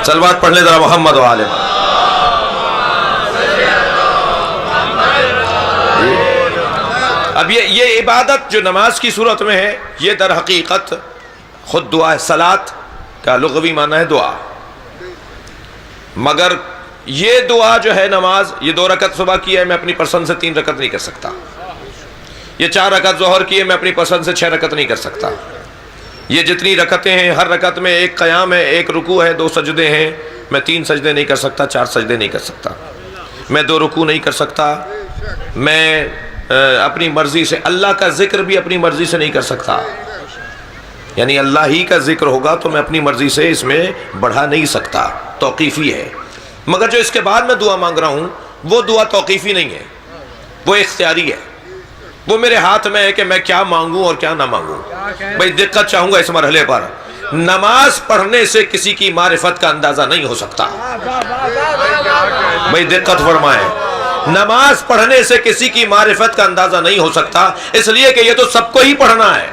صلوات پڑھ لیں ذرا محمد و آل محمد۔ اب یہ عبادت جو نماز کی صورت میں ہے، یہ در حقیقت خود دعا ہے۔ صلاۃ کا لغوی معنی ہے دعا، مگر یہ دعا جو ہے نماز، یہ 2 رکعت صبح کی ہے، میں اپنی پسند سے 3 رکعت نہیں کر سکتا۔ یہ 4 رکعت ظہر کی ہے، میں اپنی پسند سے 6 رکعت نہیں کر سکتا۔ یہ جتنی رکعتیں ہیں، ہر رکعت میں 1 قیام ہے، 1 رکوع ہے، 2 سجدے ہیں، میں 3 سجدے نہیں کر سکتا، 4 سجدے نہیں کر سکتا، میں 2 رکوع نہیں کر سکتا، میں اپنی مرضی سے اللہ کا ذکر بھی اپنی مرضی سے نہیں کر سکتا، یعنی اللہ ہی کا ذکر ہوگا تو میں اپنی مرضی سے اس میں بڑھا نہیں سکتا، توقیفی ہے۔ مگر جو اس کے بعد میں دعا مانگ رہا ہوں وہ دعا توقیفی نہیں ہے، وہ اختیاری ہے، وہ میرے ہاتھ میں ہے کہ میں کیا مانگوں اور کیا نہ مانگوں۔ بھئی دقت چاہوں گا اس مرحلے پر، نماز پڑھنے سے کسی کی معرفت کا اندازہ نہیں ہو سکتا۔ بھئی دقت فرمائیں، نماز پڑھنے سے کسی کی معرفت کا اندازہ نہیں ہو سکتا، اس لیے کہ یہ تو سب کو ہی پڑھنا ہے۔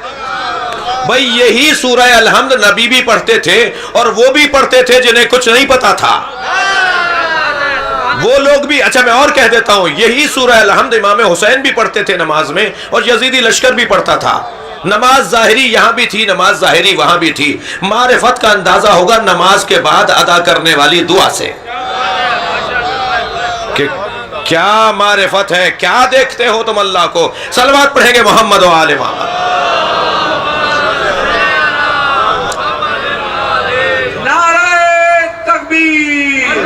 بھئی یہی سورہ الحمد نبی بھی پڑھتے تھے اور وہ بھی پڑھتے تھے جنہیں کچھ نہیں پتا تھا، وہ لوگ بھی۔ اچھا میں اور کہہ دیتا ہوں، یہی سورہ الحمد امام حسین بھی پڑھتے تھے نماز میں، اور یزیدی لشکر بھی پڑھتا تھا۔ نماز ظاہری یہاں بھی تھی، نماز ظاہری وہاں بھی تھی۔ معرفت کا اندازہ ہوگا نماز کے بعد ادا کرنے والی دعا سے کہ کیا معرفت ہے، کیا دیکھتے ہو تم اللہ کو۔ صلوات پڑھیں گے محمد و آل محمد۔ نعرہ تکبیر،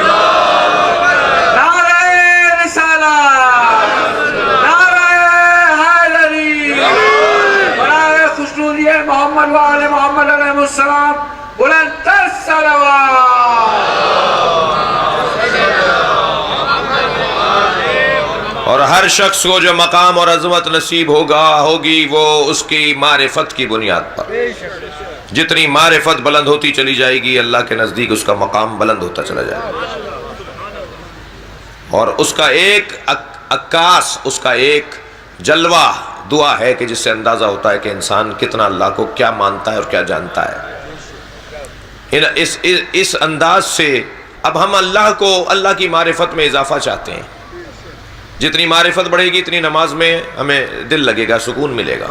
نعرہ رسالت، نعرہ حیدری، نعرہ خوشنودی محمد و آل محمد علیہ السلام، بلند تر صلوات۔ اور ہر شخص کو جو مقام اور عظمت نصیب ہوگی وہ اس کی معرفت کی بنیاد پر، جتنی معرفت بلند ہوتی چلی جائے گی اللہ کے نزدیک اس کا مقام بلند ہوتا چلا جائے گا، اور اس کا ایک عکاس، اس کا ایک جلوہ دعا ہے کہ جس سے اندازہ ہوتا ہے کہ انسان کتنا اللہ کو کیا مانتا ہے اور کیا جانتا ہے۔ اس انداز سے اب ہم اللہ کو، اللہ کی معرفت میں اضافہ چاہتے ہیں۔ جتنی معرفت بڑھے گی اتنی نماز میں ہمیں دل لگے گا، سکون ملے گا۔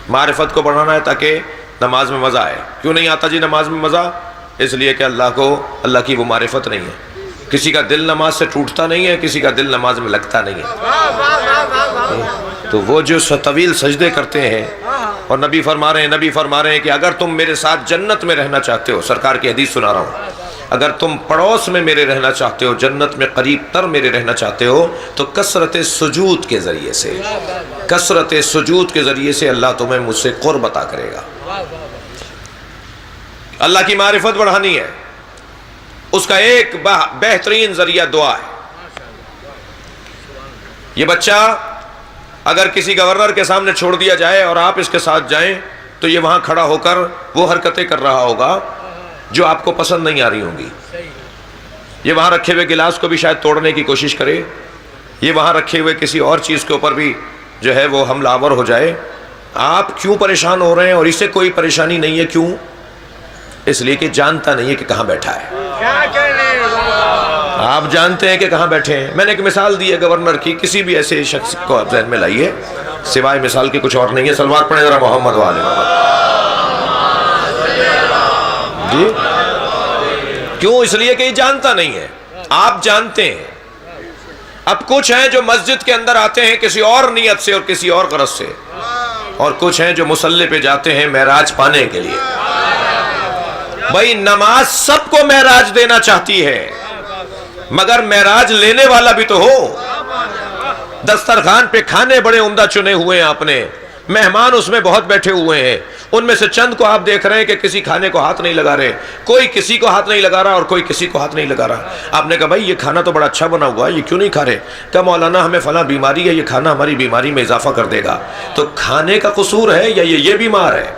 معرفت کو بڑھانا ہے تاکہ نماز میں مزہ آئے۔ کیوں نہیں آتا جی نماز میں مزہ؟ اس لیے کہ اللہ کی وہ معرفت نہیں ہے۔ کسی کا دل نماز سے ٹوٹتا نہیں ہے، کسی کا دل نماز میں لگتا نہیں ہے۔ تو وہ جو طویل سجدے کرتے ہیں، اور نبی فرما رہے ہیں کہ اگر تم میرے ساتھ جنت میں رہنا چاہتے ہو، سرکار کی حدیث سنا رہا ہوں، اگر تم پڑوس میں میرے رہنا چاہتے ہو، جنت میں قریب تر میرے رہنا چاہتے ہو، تو کثرت سجود کے ذریعے سے اللہ تمہیں مجھ سے قرب عطا کرے گا۔ اللہ کی معرفت بڑھانی ہے، اس کا ایک بہترین ذریعہ دعا ہے۔ یہ بچہ اگر کسی گورنر کے سامنے چھوڑ دیا جائے اور آپ اس کے ساتھ جائیں تو یہ وہاں کھڑا ہو کر وہ حرکتیں کر رہا ہوگا جو آپ کو پسند نہیں آ رہی ہوں گی۔ یہ وہاں رکھے ہوئے گلاس کو بھی شاید توڑنے کی کوشش کرے، یہ وہاں رکھے ہوئے کسی اور چیز کے اوپر بھی جو ہے وہ حملہ آور ہو جائے۔ آپ کیوں پریشان ہو رہے ہیں اور اسے کوئی پریشانی نہیں ہے؟ کیوں؟ اس لیے کہ جانتا نہیں ہے کہ کہاں بیٹھا ہے۔ آپ جانتے ہیں کہ کہاں بیٹھے ہیں۔ میں نے ایک مثال دی ہے گورنر کی، کسی بھی ایسے شخص کو آپ ذہن میں لائیے، سوائے مثال کی کچھ اور نہیں ہے۔ صلوات پڑھیں ذرا محمد و آل محمد۔ جی کیوں؟ اس لیے کہ یہ جانتا نہیں ہے، آپ جانتے ہیں۔ اب کچھ ہیں جو مسجد کے اندر آتے ہیں کسی اور نیت سے اور کسی اور غرض سے، اور کچھ ہیں جو مصلی پہ جاتے ہیں معراج پانے کے لیے. بھائی نماز سب کو معراج دینا چاہتی ہے، مگر معراج لینے والا بھی تو ہو. دسترخوان پہ کھانے بڑے عمدہ چنے ہوئے ہیں آپ نے، مہمان اس میں بہت بیٹھے ہوئے ہیں، ان میں سے چند کو آپ دیکھ رہے ہیں کہ کسی کھانے کو ہاتھ نہیں لگا رہے، کوئی کسی کو ہاتھ نہیں لگا رہا اور کوئی کسی کو ہاتھ نہیں لگا رہا. آپ نے کہا بھائی یہ کھانا تو بڑا اچھا بنا ہوا ہے، یہ کیوں نہیں کھا رہے؟ کہا مولانا ہمیں فلاں بیماری ہے، یہ کھانا ہماری بیماری میں اضافہ کر دے گا. تو کھانے کا قصور ہے یا یہ بیمار ہے؟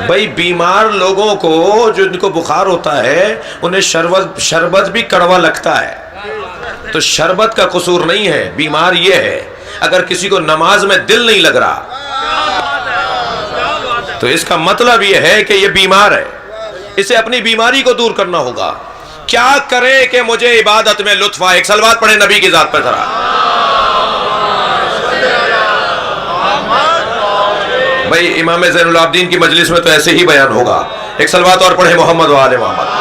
بھائی بیمار لوگوں کو جن کو بخار ہوتا ہے انہیں شربت بھی کڑوا لگتا ہے، تو شربت کا قصور نہیں ہے، بیمار یہ ہے. اگر کسی کو نماز میں دل نہیں لگ رہا تو اس کا مطلب یہ ہے کہ یہ بیمار ہے، اسے اپنی بیماری کو دور کرنا ہوگا. کیا کرے کہ مجھے عبادت میں لطف آئے؟ ایک صلوات پڑھیں نبی کی ذات پر ذرا. بھائی امام زین العابدین کی مجلس میں تو ایسے ہی بیان ہوگا. ایک صلوات اور پڑھیں محمد و آل محمد.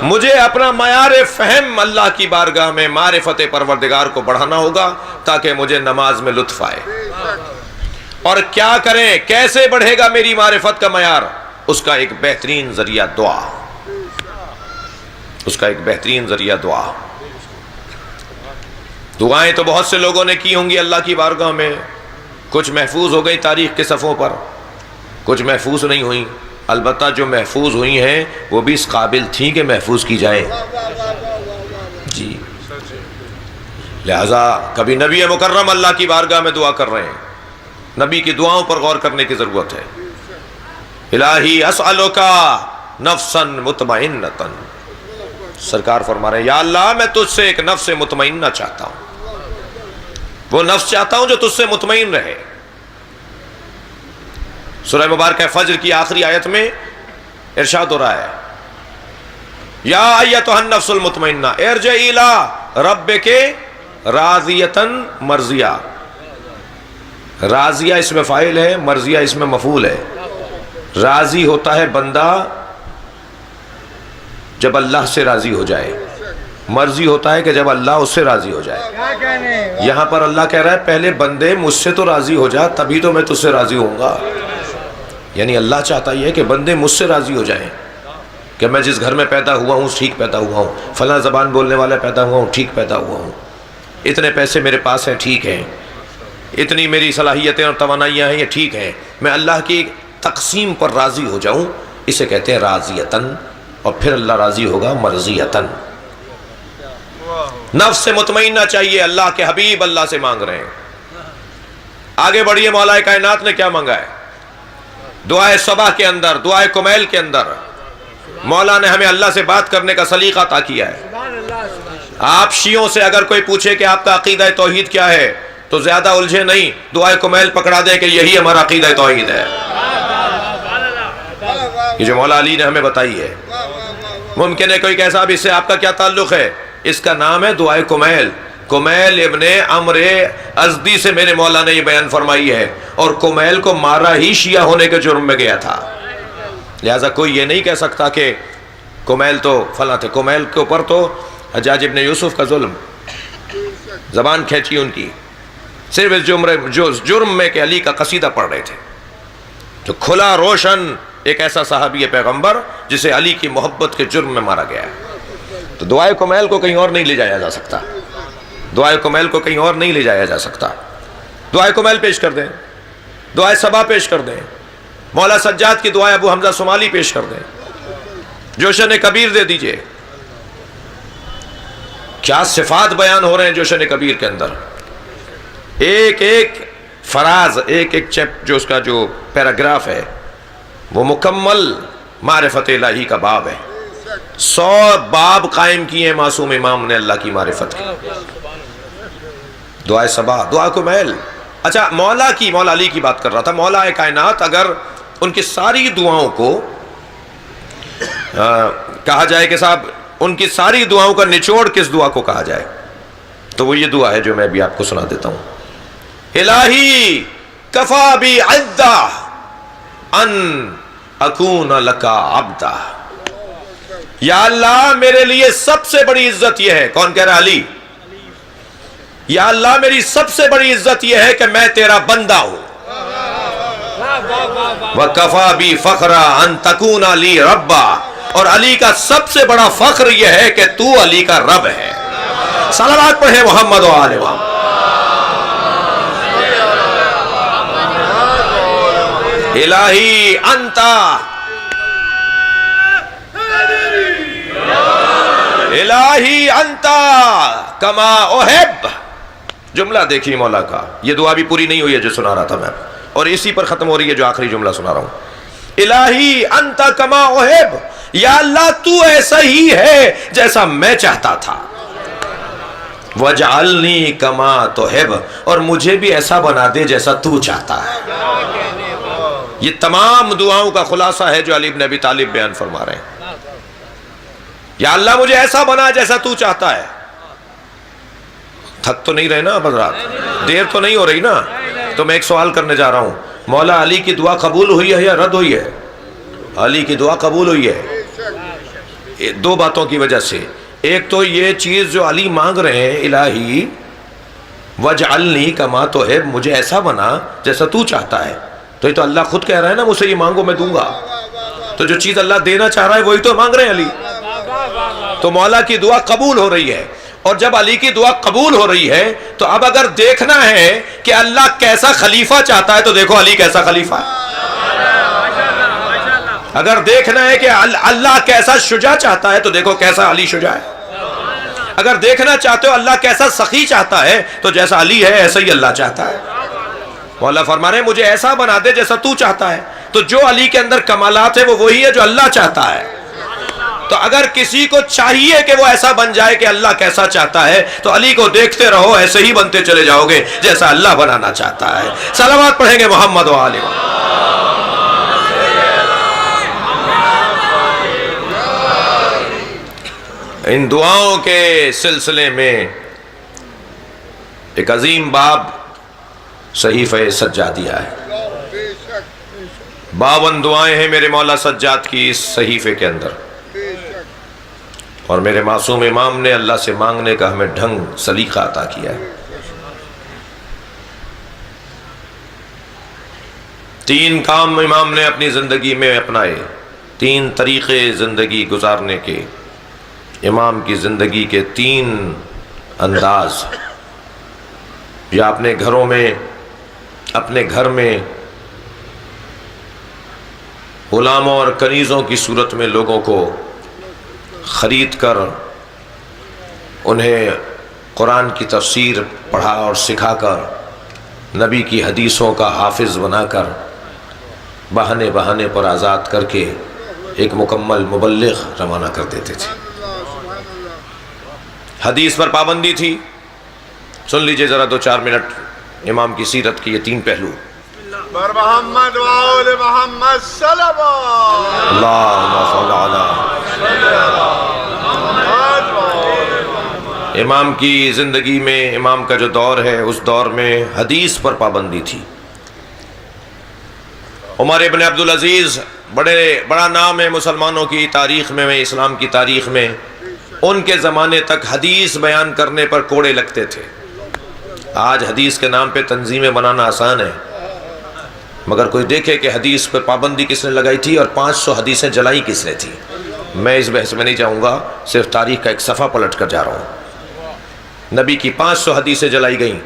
مجھے اپنا معیار فہم اللہ کی بارگاہ میں معرفت پروردگار کو بڑھانا ہوگا تاکہ مجھے نماز میں لطف آئے. اور کیا کریں، کیسے بڑھے گا میری معرفت کا معیار؟ اس کا ایک بہترین ذریعہ دعا، اس کا ایک بہترین ذریعہ دعا. دعائیں تو بہت سے لوگوں نے کی ہوں گی اللہ کی بارگاہ میں، کچھ محفوظ ہو گئی تاریخ کے صفحوں پر، کچھ محفوظ نہیں ہوئیں. البتہ جو محفوظ ہوئی ہیں وہ بھی اس قابل تھیں کہ محفوظ کی جائیں. جی لہذا کبھی نبی مکرم اللہ کی بارگاہ میں دعا کر رہے ہیں، نبی کی دعاؤں پر غور کرنے کی ضرورت ہے. الہی اسألوکا نفسا مطمئنتا، سرکار فرما رہے ہیں یا اللہ میں تجھ سے ایک نفس مطمئنہ چاہتا ہوں، وہ نفس چاہتا ہوں جو تجھ سے مطمئن رہے. سورہ مبارکہ فجر کی آخری آیت میں ارشاد ہو رہا ہے یا ایتھا النفس المطمئنہ ارجعی الی ربک راضیۃ مرضیہ. راضیہ اس میں فاعل ہے، مرضیہ اس میں مفعول ہے. راضی ہوتا ہے بندہ جب اللہ سے راضی ہو جائے، مرضی ہوتا ہے کہ جب اللہ اس سے راضی ہو جائے. یہاں پر اللہ کہہ رہا ہے پہلے بندے مجھ سے تو راضی ہو جا تبھی تو میں تجھ سے راضی ہوں گا. یعنی اللہ چاہتا یہ ہے کہ بندے مجھ سے راضی ہو جائیں کہ میں جس گھر میں پیدا ہوا ہوں ٹھیک پیدا ہوا ہوں، فلاں زبان بولنے والا پیدا ہوا ہوں ٹھیک پیدا ہوا ہوں، اتنے پیسے میرے پاس ہیں ٹھیک ہیں، اتنی میری صلاحیتیں اور توانائیاں ہیں یہ ٹھیک ہیں، میں اللہ کی تقسیم پر راضی ہو جاؤں. اسے کہتے ہیں راضیتاً. اور پھر اللہ راضی ہوگا مرضیتاً. نفس سے مطمئنہ چاہیے. اللہ کے حبیب اللہ سے مانگ رہے ہیں. آگے بڑھیے، مولا کائنات نے کیا مانگا ہے؟ دعائے صبح کے اندر، دعائے کمیل کے اندر مولا نے ہمیں اللہ سے بات کرنے کا سلیقہ عطا کیا ہے. آپ شیعوں سے اگر کوئی پوچھے کہ آپ کا عقیدہ توحید کیا ہے تو زیادہ الجھے نہیں، دعائے کمیل پکڑا دے کہ یہی ہمارا عقیدہ توحید ہے، یہ جو مولا علی نے ہمیں بتائی ہے. ممکن ہے کوئی کہے صاحب اس سے آپ کا کیا تعلق ہے؟ اس کا نام ہے دعائے کمیل. کمیل ابن عمر ازدی سے میرے مولا نے یہ بیان فرمائی ہے، اور کمیل کو مارا ہی شیعہ ہونے کے جرم میں گیا تھا. لہٰذا کوئی یہ نہیں کہہ سکتا کہ کمیل تو فلاں تھے. کمیل کے اوپر تو حجاج ابن یوسف کا ظلم، زبان کھینچی ان کی، صرف اس جرم میں کہ علی کا قصیدہ پڑھ رہے تھے. جو کھلا روشن ایک ایسا صحابی پیغمبر جسے علی کی محبت کے جرم میں مارا گیا ہے. تو دعائے کمیل کو کہیں اور نہیں لے جایا جا سکتا، دعائے کمیل کو کہیں اور نہیں لے جایا جا سکتا. دعائے کمیل پیش کر دیں، دعائے صبا پیش کر دیں، مولا سجاد کی دعائے ابو حمزہ صومالی پیش کر دیں، جوشن کبیر دے دیجئے. کیا صفات بیان ہو رہے ہیں جوشن کبیر کے اندر. ایک ایک فراز، ایک ایک چیپ جو اس کا جو پیراگراف ہے وہ مکمل معرفت الہی کا باب ہے. 100 باب قائم کیے ہیں معصوم امام نے اللہ کی معرفت کی. دعائے صبا، دعا کمیل. اچھا مولا علی کی بات کر رہا تھا. مولا کائنات اگر ان کی ساری دعاؤں کو کہا جائے کہ صاحب ان کی ساری دعاؤں کا نچوڑ کس دعا کو کہا جائے تو وہ یہ دعا ہے جو میں بھی آپ کو سنا دیتا ہوں. الہی کفا بی عدہ ان اکون لکا عبدہ. یا اللہ میرے لیے سب سے بڑی عزت یہ ہے. کون کہہ رہا؟ علی. یا اللہ میری سب سے بڑی عزت یہ ہے کہ میں تیرا بندہ ہوں، وَكَفَى بِي فَخْرًا أَن تَكُونَ لِي رَبًّا، اور علی کا سب سے بڑا فخر یہ ہے کہ تو علی کا رب ہے۔ صلوات پڑھیں محمد و آل محمد۔ الہی انتا، الہی انتا کما احب، جملہ دیکھیے مولا کا، یہ دعا بھی پوری نہیں ہوئی ہے جو سنا رہا تھا میں، اور اسی پر ختم ہو رہی ہے جو آخری جملہ سنا رہا ہوں۔ الہی انتا کما احب، یا اللہ تو ایسا ہی ہے جیسا میں چاہتا تھا، وَجْعَلْنِي كَمَا تُحِبُّ، اور مجھے بھی ایسا بنا دے جیسا تو چاہتا ہے۔ یہ تمام دعاؤں کا خلاصہ ہے جو علی بن ابی طالب بیان فرما رہے ہیں۔ یا اللہ مجھے ایسا بنا جیسا تو چاہتا ہے۔ تھک تو نہیں رہے نا حضرات، دیر تو نہیں ہو رہی نا، تو میں ایک سوال کرنے جا رہا ہوں، مولا علی کی دعا قبول ہوئی ہے یا رد ہوئی ہے؟ علی کی دعا قبول ہوئی ہے دو باتوں کی وجہ سے۔ ایک تو یہ چیز جو علی مانگ رہے ہیں، الہی وَجْعَلْنِي كَمَا تُحِبُّ، مجھے ایسا بنا جیسا تو چاہتا ہے، تو یہ تو اللہ خود کہہ رہا ہے نا مجھ سے یہ مانگو میں دوں گا، تو جو چیز اللہ دینا چاہ رہا ہے وہی تو مانگ رہے ہیں علی، تو مولا کی دعا قبول ہو رہی ہے۔ اور جب علی کی دعا قبول ہو رہی ہے تو اب اگر دیکھنا ہے کہ اللہ کیسا خلیفہ چاہتا ہے تو دیکھو علی کیسا خلیفہ ہے۔ اگر دیکھنا ہے کہ اللہ کیسا شجاع چاہتا ہے تو دیکھو کیسا علی شجاع ہے۔ اگر دیکھنا چاہتے ہو اللہ کیسا سخی چاہتا ہے تو جیسا علی ہے ایسا ہی اللہ چاہتا ہے۔ مولا فرما رہے ہیں مجھے ایسا بنا دے جیسا تو چاہتا ہے، تو جو علی کے اندر کمالات ہے وہ وہی ہے جو اللہ چاہتا ہے۔ تو اگر کسی کو چاہیے کہ وہ ایسا بن جائے کہ اللہ کیسا چاہتا ہے تو علی کو دیکھتے رہو، ایسے ہی بنتے چلے جاؤ گے جیسا اللہ بنانا چاہتا ہے۔ صلوات پڑھیں گے محمد و آل محمد۔ ان دعاؤں کے سلسلے میں ایک عظیم باب صحیفہ سجادیہ ہے، 52 دعائیں ہیں میرے مولا سجاد کی اس صحیفے کے اندر، اور میرے معصوم امام نے اللہ سے مانگنے کا ہمیں ڈھنگ سلیقہ عطا کیا ہے۔ 3 کام امام نے اپنی زندگی میں اپنائے، 3 طریقے زندگی گزارنے کے، امام کی زندگی کے 3 انداز، یا اپنے گھروں میں، اپنے گھر میں غلاموں اور کنیزوں کی صورت میں لوگوں کو خرید کر انہیں قرآن کی تفسیر پڑھا اور سکھا کر، نبی کی حدیثوں کا حافظ بنا کر، بہانے بہانے پر آزاد کر کے ایک مکمل مبلغ روانہ کر دیتے تھے۔ حدیث پر پابندی تھی۔ سن لیجئے ذرا 2-4 منٹ امام کی سیرت کے یہ 3 پہلو۔ بر محمد و آل محمد صلوات، اللہم صل علی امام کی زندگی میں، امام کا جو دور ہے اس دور میں حدیث پر پابندی تھی۔ عمر ابن عبدالعزیز بڑا نام ہے مسلمانوں کی تاریخ میں، اسلام کی تاریخ میں، ان کے زمانے تک حدیث بیان کرنے پر کوڑے لگتے تھے۔ آج حدیث کے نام پہ تنظیمیں بنانا آسان ہے، مگر کوئی دیکھے کہ حدیث پر پابندی کس نے لگائی تھی اور 500 حدیثیں جلائی کس نے تھی۔ میں اس بحث میں نہیں جاؤں گا، صرف تاریخ کا ایک صفحہ پلٹ کر جا رہا ہوں۔ نبی کی 500 حدیثیں جلائی گئیں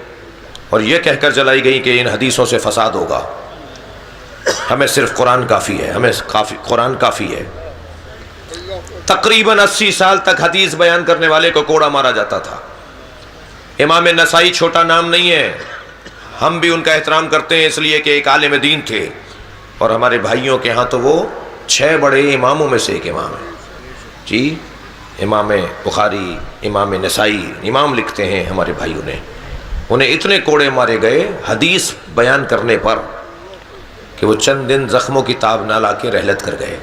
اور یہ کہہ کر جلائی گئیں کہ ان حدیثوں سے فساد ہوگا، ہمیں صرف قرآن کافی ہے، ہمیں قرآن کافی ہے۔ تقریباً 80 سال تک حدیث بیان کرنے والے کو کوڑا مارا جاتا تھا۔ امام نسائی چھوٹا نام نہیں ہے، ہم بھی ان کا احترام کرتے ہیں اس لیے کہ ایک عالم دین تھے، اور ہمارے بھائیوں کے ہاں تو وہ 6 بڑے اماموں میں سے ایک امام ہے جی۔ امام بخاری، امام نسائی، امام لکھتے ہیں ہمارے بھائیوں نے، انہیں اتنے کوڑے مارے گئے حدیث بیان کرنے پر کہ وہ چند دن زخموں کی تاب نہ لا کے رحلت کر گئے۔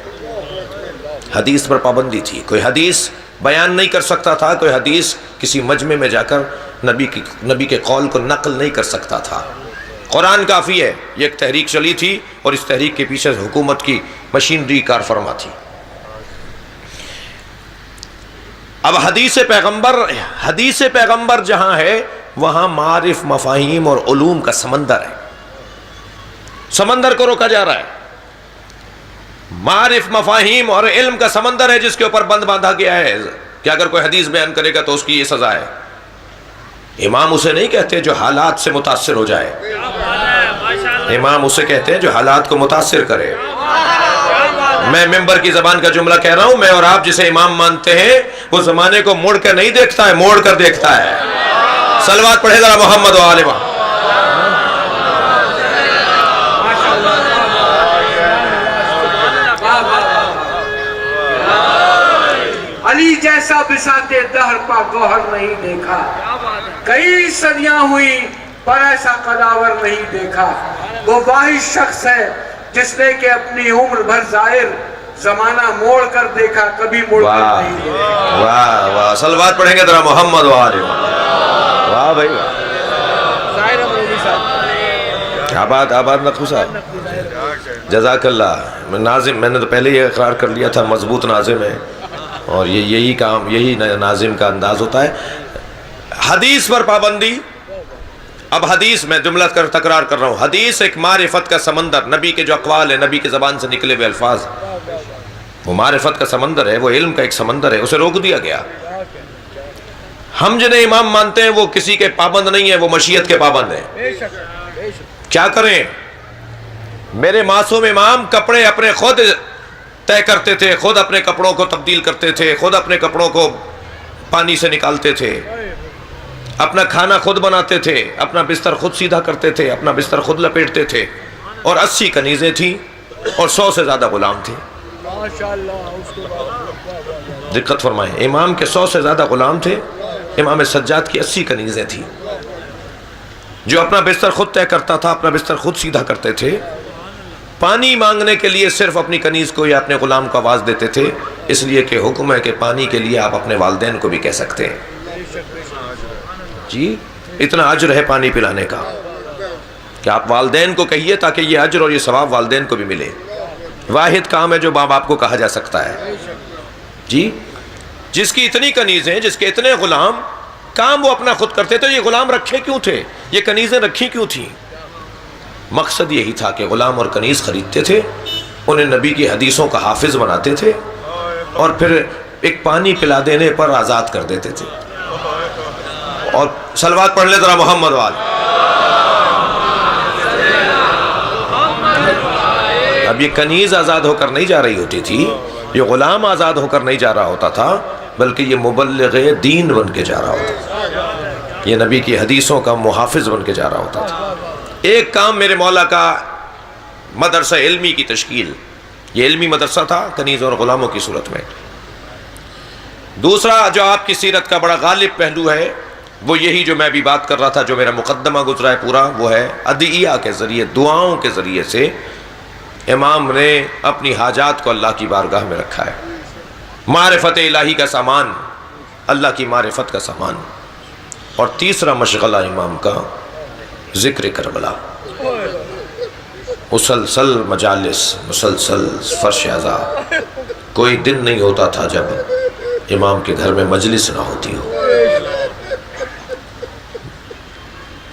حدیث پر پابندی تھی، کوئی حدیث بیان نہیں کر سکتا تھا، کوئی حدیث کسی مجمع میں جا کر نبی کے قول کو نقل نہیں کر سکتا تھا۔ قرآن کافی ہے، یہ ایک تحریک چلی تھی اور اس تحریک کے پیچھے حکومت کی مشینری کار فرما تھی۔ اب حدیث پیغمبر جہاں ہے وہاں معارف، مفاہیم اور علوم کا سمندر ہے. سمندر کو روکا جا رہا ہے. معارف، مفاہیم اور علم کا سمندر ہے جس کے اوپر بند باندھا گیا ہے کہ اگر کوئی حدیث بیان کرے گا تو اس کی یہ سزا ہے. امام اسے نہیں کہتے جو حالات سے متاثر ہو جائے، امام اسے کہتے ہیں جو حالات کو متاثر کرے. میں ممبر کی زبان کا جملہ کہہ رہا ہوں، میں اور آپ جسے امام مانتے ہیں وہ زمانے کو مڑ کر نہیں دیکھتا ہے، موڑ کر دیکھتا ہے. صلوات پڑھے ذرا محمد و آل محمد. علی جیسا بساتے دہر پا گوہر نہیں دیکھا، کئی صدیاں ہوئی پر ایسا قداور نہیں دیکھا. وہ واحد شخص ہے جس نے کہ اپنی عمر بھر ظاہر زمانہ موڑ کر دیکھا، کبھی موڑ کر نہیں دیکھا. واہ واہ، صلوات پڑھیں گے ذرا محمد و آل محمد. واہ بھائی واہ، آباد آباد نقو صاحب، جزاک اللہ. ناظم میں نے تو پہلے یہ اقرار کر لیا تھا مضبوط ناظم ہے، اور یہی کام، یہی ناظم کا انداز ہوتا ہے. حدیث پر پابندی. اب حدیث میں جملہ تکرار کر رہا ہوں، حدیث ایک معرفت کا سمندر، نبی کے جو اقوال ہیں، نبی کی زبان سے نکلے ہوئے الفاظ، وہ معرفت کا سمندر ہے، وہ علم کا ایک سمندر ہے، اسے روک دیا گیا. ہم جنہیں امام مانتے ہیں وہ کسی کے پابند نہیں ہیں، وہ مشیت کے پابند ہیں. کیا کریں؟ میرے معصوم امام کپڑے اپنے خود طے کرتے تھے، خود اپنے کپڑوں کو تبدیل کرتے تھے، خود اپنے کپڑوں کو پانی سے نکالتے تھے، اپنا کھانا خود بناتے تھے، اپنا بستر خود سیدھا کرتے تھے، اپنا بستر خود لپیٹتے تھے، اور 80 کنیزیں تھیں اور 100 سے زیادہ غلام تھے. دقت فرمائیں، امام کے 100 سے زیادہ غلام تھے، امام سجاد کی 80 کنیزیں تھیں. جو اپنا بستر خود طے کرتا تھا، اپنا بستر خود سیدھا کرتے تھے. پانی مانگنے کے لیے صرف اپنی کنیز کو یا اپنے غلام کو آواز دیتے تھے، اس لیے کہ حکم ہے کہ پانی کے لیے آپ اپنے والدین کو بھی کہہ سکتے ہیں. جی اتنا اجر ہے پانی پلانے کا کہ آپ والدین کو کہیے تاکہ یہ اجر اور یہ ثواب والدین کو بھی ملے. واحد کام ہے جو ماں باپ کو کہا جا سکتا ہے. جی جس کی اتنی کنیزیں، جس کے اتنے غلام، کام وہ اپنا خود کرتے تھے. یہ غلام رکھے کیوں تھے؟ یہ کنیزیں رکھی کیوں تھیں؟ مقصد یہی تھا کہ غلام اور کنیز خریدتے تھے، انہیں نبی کی حدیثوں کا حافظ بناتے تھے، اور پھر ایک پانی پلا دینے پر آزاد کر دیتے تھے. اور صلوات پڑھ لے ذرا محمد وال. اب یہ کنیز آزاد ہو کر نہیں جا رہی ہوتی تھی، یہ غلام آزاد ہو کر نہیں جا رہا ہوتا تھا، بلکہ یہ مبلغ دین بن کے جا رہا ہوتا تھا، یہ نبی کی حدیثوں کا محافظ بن کے جا رہا ہوتا تھا. ایک کام میرے مولا کا مدرسہ علمی کی تشکیل، یہ علمی مدرسہ تھا کنیز اور غلاموں کی صورت میں. دوسرا جو آپ کی سیرت کا بڑا غالب پہلو ہے وہ یہی جو میں بھی بات کر رہا تھا، جو میرا مقدمہ گزرا ہے پورا، وہ ہے ادعیہ کے ذریعے، دعاؤں کے ذریعے سے امام نے اپنی حاجات کو اللہ کی بارگاہ میں رکھا ہے. معرفت الہی کا سامان، اللہ کی معرفت کا سامان. اور تیسرا مشغلہ امام کا ذکر کربلا، مسلسل مجالس، مسلسل فرش عزا. کوئی دن نہیں ہوتا تھا جب امام کے گھر میں مجلس نہ ہوتی ہو.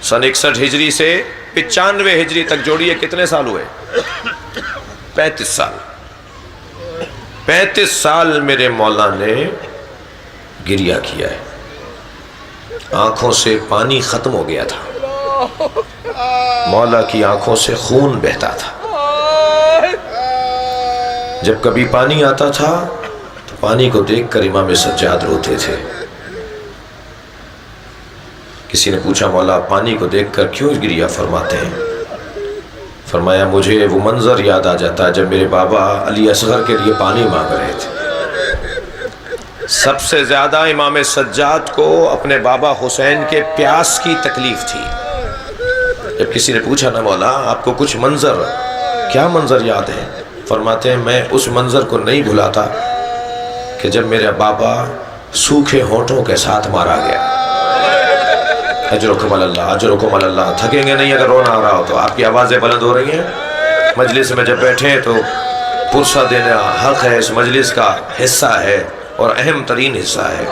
سن 61 ہجری سے 95 ہجری تک جوڑیے کتنے سال ہوئے؟ 35 سال. 35 سال میرے مولا نے گریہ کیا ہے، آنکھوں سے پانی ختم ہو گیا تھا، مولا کی آنکھوں سے خون بہتا تھا. جب کبھی پانی آتا تھا تو پانی کو دیکھ کر امام سجاد روتے تھے. کسی نے پوچھا مولا پانی کو دیکھ کر کیوں گریہ فرماتے ہیں؟ فرمایا مجھے وہ منظر یاد آ جاتا ہے جب میرے بابا علی اصغر کے لیے پانی مانگ رہے تھے. سب سے زیادہ امام سجاد کو اپنے بابا حسین کے پیاس کی تکلیف تھی. جب کسی نے پوچھا نا مولا آپ کو کچھ منظر، کیا منظر یاد ہے؟ فرماتے ہیں میں اس منظر کو نہیں بھلاتا کہ جب میرا بابا سوکھے ہونٹوں کے ساتھ مارا گیا. اجرکم اللہ، اجرکم اللہ. تھکیں گے نہیں اگر رونا آ رہا ہو تو. آپ کی آوازیں بلند ہو رہی ہیں، مجلس میں جب بیٹھے ہیں تو پرسہ دینا حق ہے، اس مجلس کا حصہ ہے اور اہم ترین حصہ ہے.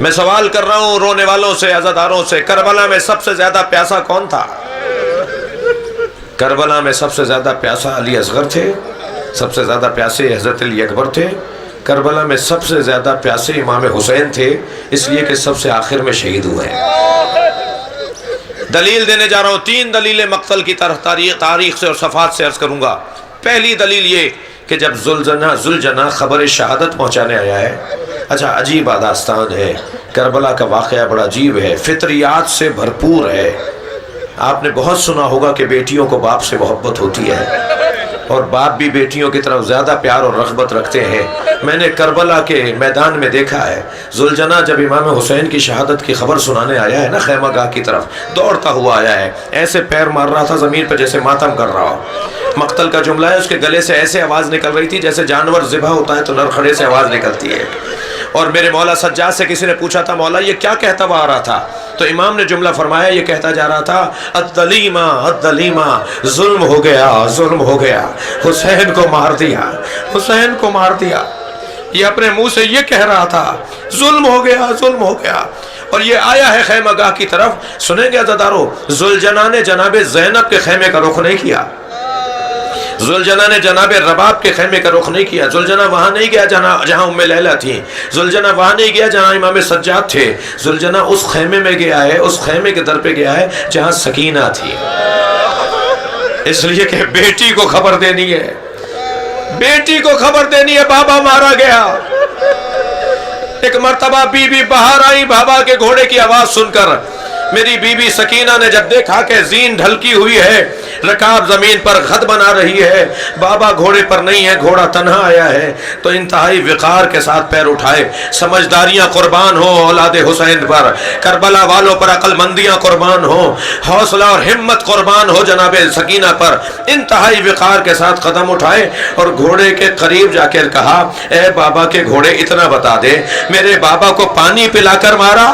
میں سوال کر رہا ہوں رونے والوں سے، عزاداروں سے، کربلا میں سب سے زیادہ پیاسا کون تھا؟ کربلا میں سب سے زیادہ پیاسا علی اصغر تھے، سب سے زیادہ پیاسے حضرت علی اکبر تھے، کربلا میں سب سے زیادہ پیاسے امام حسین تھے، اس لیے کہ سب سے آخر میں شہید ہوئے ہیں۔ دلیل دینے جا رہا ہوں، 3 دلیلیں مقتل کی تاریخ سے اور صفحات سے عرض کروں گا۔ پہلی دلیل یہ کہ جب ذوالجناح خبر شہادت پہنچانے آیا ہے، اچھا عجیب داستان ہے، کربلا کا واقعہ بڑا عجیب ہے، فطریات سے بھرپور ہے۔ آپ نے بہت سنا ہوگا کہ بیٹیوں کو باپ سے محبت ہوتی ہے اور باپ بھی بیٹیوں کی طرف زیادہ پیار اور رغبت رکھتے ہیں۔ میں نے کربلا کے میدان میں دیکھا ہے، ذوالجناح جب امام حسین کی شہادت کی خبر سنانے آیا ہے نا، خیمہ گاہ کی طرف دوڑتا ہوا آیا ہے، ایسے پیر مار رہا تھا زمین پہ جیسے ماتم کر رہا ہو۔ مقتل کا جملہ ہے، اس کے گلے سے ایسے آواز نکل رہی تھی جیسے جانور ذبح ہوتا ہے تو نرخڑے سے آواز نکلتی ہے۔ اور میرے مولا سجاد سے کسی نے پوچھا تھا، مولا یہ کیا کہتا ہوا آ رہا تھا؟ تو امام نے جملہ فرمایا، یہ کہتا جا رہا تھا، الدلیمہ الدلیمہ، ظلم ہو گیا، ظلم ہو گیا، حسین کو مار دیا، حسین کو مار دیا۔ یہ اپنے منہ سے یہ کہہ رہا تھا، ظلم ہو گیا، ظلم ہو گیا۔ اور یہ آیا ہے خیمہ گاہ کی طرف، سنیں گے عزادارو، ذوالجناح نے جناب زینب کے خیمے کا رخ نہیں کیا، ذوالجناح نے جناب رباب کے خیمے کا رخ نہیں کیا، ذوالجناح وہاں نہیں گیا جہاں ام لیلہ تھی، ذوالجناح وہاں نہیں گیا جہاں امام سجاد تھے، ذوالجناح اس خیمے میں گیا ہے، اس خیمے کے در پہ گیا ہے جہاں سکینہ تھی، اس لیے کہ بیٹی کو خبر دینی ہے، بیٹی کو خبر دینی ہے بابا مارا گیا۔ ایک مرتبہ بی بی باہر آئی بابا کے گھوڑے کی آواز سن کر، میری بی بی سکینہ نے جب دیکھا کہ زین ڈھلکی ہوئی ہے، رکاب زمین پر خط بنا رہی ہے، بابا گھوڑے پر نہیں ہے، گھوڑا تنہا آیا ہے، تو انتہائی وقار کے ساتھ پیر اٹھائے، سمجھداریاں قربان ہو اولاد حسین پر، کربلا والوں پر عقل مندیاں قربان ہو، حوصلہ اور ہمت قربان ہو جناب سکینہ پر، انتہائی وقار کے ساتھ قدم اٹھائے اور گھوڑے کے قریب جا کر کہا، اے بابا کے گھوڑے اتنا بتا دے، میرے بابا کو پانی پلا کر مارا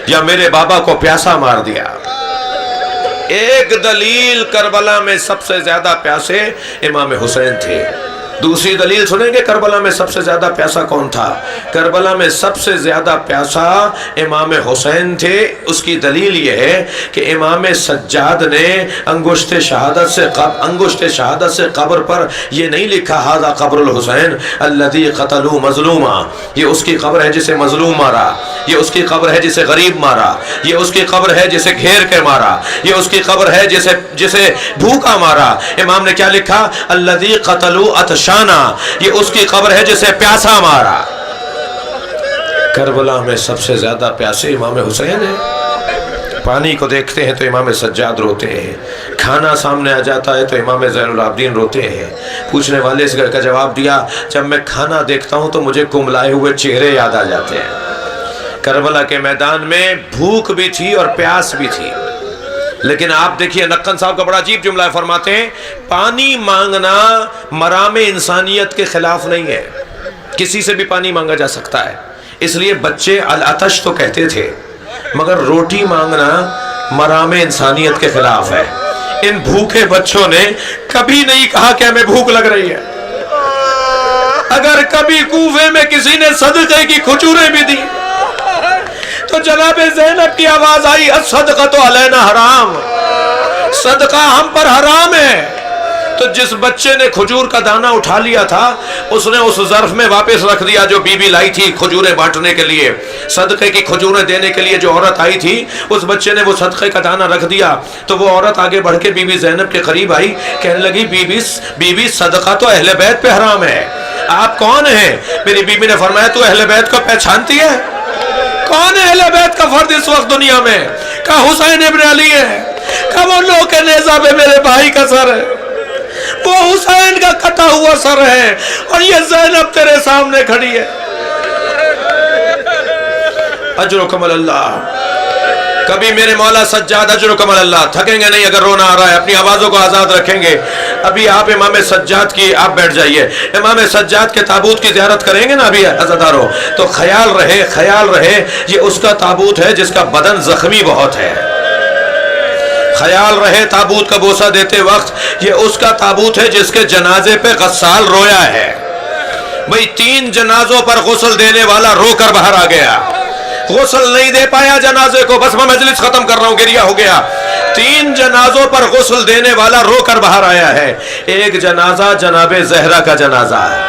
یا میرے بابا کو پیاسا مار دیا؟ ایک دلیل، کربلا میں سب سے زیادہ پیاسے امام حسین تھے۔ دوسری دلیل سنیں گے، کربلا میں سب سے زیادہ پیاسا کون تھا؟ کربلا میں سب سے زیادہ پیاسا امام حسین تھے۔ اس کی دلیل یہ ہے کہ امام سجاد نے انگشت شہادت سے قبر پر یہ نہیں لکھا ھذا قبر الحسین الذی قتلوا مظلوما، یہ اس کی قبر ہے جسے مظلوم مارا، یہ اس کی قبر ہے جسے غریب مارا، یہ اس کی قبر ہے جسے گھیر کے مارا، یہ اس کی قبر ہے جسے بھوکا مارا۔ امام نے کیا لکھا؟ الذی قتلوا عطشانا، یہ اس کی قبر ہے جسے پیاسا مارا۔ کربلا میں سب سے زیادہ پیاسے امام حسین ہیں۔ پانی کو دیکھتے ہیں تو امام سجاد روتے ہیں، کھانا سامنے آ جاتا ہے تو امام زین العابدین روتے ہیں۔ پوچھنے والے اس کا جواب دیا، جب میں کھانا دیکھتا ہوں تو مجھے کملائے ہوئے چہرے یاد آ جاتے ہیں۔ کربلا کے میدان میں بھوک بھی تھی اور پیاس بھی تھی، لیکن آپ دیکھیے نقن صاحب کا بڑا عجیب جملہ ہے، فرماتے ہیں پانی مانگنا مرام انسانیت کے خلاف نہیں ہے، کسی سے بھی پانی مانگا جا سکتا ہے، اس لیے بچے العطش تو کہتے تھے، مگر روٹی مانگنا مرام انسانیت کے خلاف ہے۔ ان بھوکے بچوں نے کبھی نہیں کہا کہ ہمیں بھوک لگ رہی ہے۔ اگر کبھی کوفے میں کسی نے صدقے کی کھجوریں بھی دی تو جناب زینب کی آواز آئی، الصدقۃ علینا حرام، صدقہ ہم پر حرام ہے۔ تو جس بچے نے کھجور کا دانہ اٹھا لیا تھا اس نے اس ظرف میں واپس رکھ دیا جو بی بی لائی تھی کھجوریں بانٹنے کے لیے، صدقے کی کھجوریں دینے کے لیے جو عورت آئی تھی، اس بچے نے وہ صدقے کا دانہ رکھ دیا۔ تو وہ عورت آگے بڑھ کے بی بی زینب کے قریب آئی، کہنے لگی بی بی صدقہ تو اہل بیت پہ حرام ہے، آپ کون ہیں؟ میری بی بی نے فرمایا تو اہل بیت کو پہچانتی ہے؟ کون ہے اہل بیت کا فرد اس وقت دنیا میں؟ کہا حسین ابن علی ہے، کہا وہ لو کے نیزہ پہ میرے بھائی کا سر ہے، وہ حسین کا کٹا ہوا سر ہے، اور یہ زینب تیرے سامنے کھڑی ہے۔ اجرکم اللہ، کبھی میرے مولا سجاد اجرکم اللہ، تھکیں گے نہیں اگر رونا آ رہا ہے، اپنی آوازوں کو آزاد رکھیں گے۔ ابھی آپ امام سجاد کی آپ بیٹھ جائیے، امام سجاد کے تابوت کی زیارت کریں گے نا ابھی عزادارو، تو خیال رہے یہ اس کا تابوت ہے جس کا بدن زخمی بہت ہے، خیال رہے تابوت کا بوسہ دیتے وقت یہ اس کا تابوت ہے جس کے جنازے پہ غسال رویا ہے، بھئی 3 جنازوں پر غسل دینے والا رو کر باہر آ گیا، غسل نہیں دے پایا جنازے کو، بس میں مجلس ختم کر رہا ہوں، گریہ ہو گیا۔ 3 جنازوں پر غسل دینے والا رو کر باہر آیا ہے۔ ایک جنازہ جناب زہرا کا جنازہ ہے،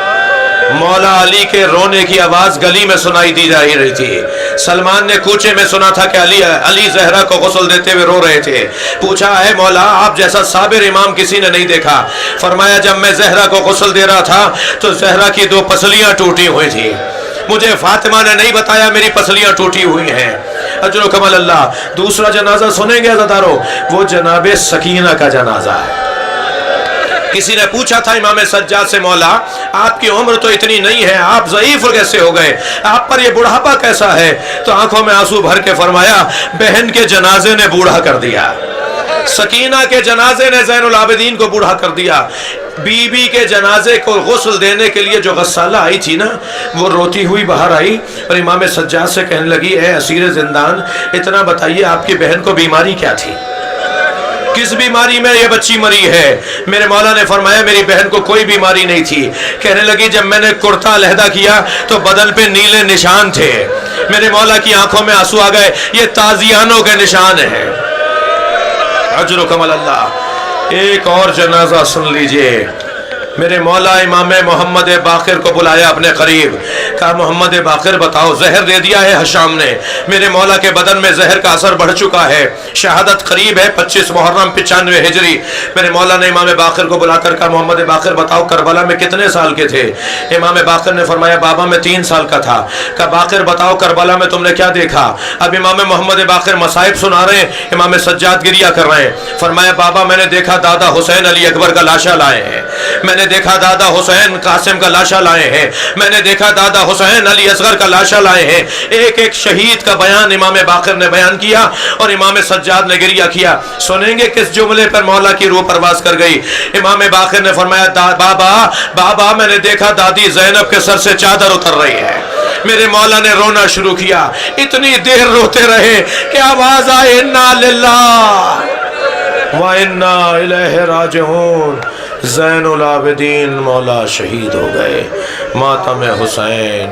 مولا علی کے رونے کی آواز گلی میں سنائی دی جا رہی تھی۔ سلمان نے کوچے میں سنا تھا کہ علی زہرا کو غسل دیتے ہوئے رو رہے تھے۔ پوچھا ہے مولا آپ جیسا صابر امام کسی نے نہیں دیکھا۔ فرمایا جب میں زہرا کو غسل دے رہا تھا تو زہرا کی 2 پسلیاں ٹوٹی ہوئی تھی، مجھے فاطمہ نے نہیں بتایا میری پسلیاں ٹوٹی ہوئی ہیں۔ اجر و کمال اللہ۔ دوسرا جنازہ سنیں گے عزادارو، وہ جناب سکینہ کا جنازہ ہے۔ کسی نے پوچھا تھا امام سجاد سے مولا آپ کی عمر تو اتنی نہیں ہے، آپ ضعیف کیسے ہو گئے، آپ پر یہ بڑھاپا کیسا ہے؟ تو آنکھوں میں آنسو بھر کے فرمایا بہن کے جنازے نے بوڑھا کر دیا، سکینہ کے جنازے نے زین العابدین کو بوڑھا کر دیا۔ بی بی کے جنازے کو غسل دینے کے لیے جو غسالہ آئی تھی نا، وہ روتی ہوئی باہر آئی اور امام سجاد سے کہنے لگی اے اسیر زندان اتنا بتائیے آپ کی بہن کو بیماری کیا تھی، کس بیماری میں یہ بچی مری ہے؟ میرے مولا نے فرمایا میری بہن کو کوئی بیماری نہیں تھی۔ کہنے لگی جب میں نے کرتا علیحدہ کیا تو بدن پہ نیلے نشان تھے۔ میرے مولا کی آنکھوں میں آنسو آ گئے، یہ تازیانوں کے نشان ہیں۔ اجر و کمال اللہ۔ ایک اور جنازہ سن لیجئے۔ میرے مولا امام محمد باقر کو بلایا اپنے قریب، کہا محمد باقر بتاؤ زہر دے دیا ہے حشام نے، میرے مولا کے بدن میں زہر کا اثر بڑھ چکا ہے، شہادت قریب ہے 25 محرم 95 ہجری۔ میرے مولا نے امام باقر کو بلا کر کہا محمد باقر بتاؤ کربلا میں کتنے سال کے تھے؟ امام باقر نے فرمایا بابا میں 3 سال کا تھا۔ کہا باقر بتاؤ کربلا میں تم نے کیا دیکھا؟ اب امام محمد باقر مصائب سنا رہے ہیں، امام سجاد گریہ کر رہے ہیں۔ فرمایا بابا میں نے دیکھا دادا حسین علی اکبر کا لاشا لائے ہیں، میں نے دیکھا دادا حسین قاسم کا لاشا لائے ہیں، میں نے دیکھا دادا حسین علی اصغر کا لاشا لائے ہیں۔ ایک ایک شہید کا بیان امام باقر نے بیان کیا اور امام سجاد نے گریہ کیا۔ سنیں گے کس جملے پر مولا کی روح پرواز کر گئی؟ امام باقر نے فرمایا بابا میں نے دیکھا دادی زینب کے سر سے چادر اتر رہی ہے۔ میرے مولا نے رونا شروع کیا، اتنی دیر روتے رہے کہ آواز آئے انا للہ وَإِنَّا إِلَيْهِ رَاجِعُونَ۔ زین العابدین مولا شہید ہو گئے، ماتم حسین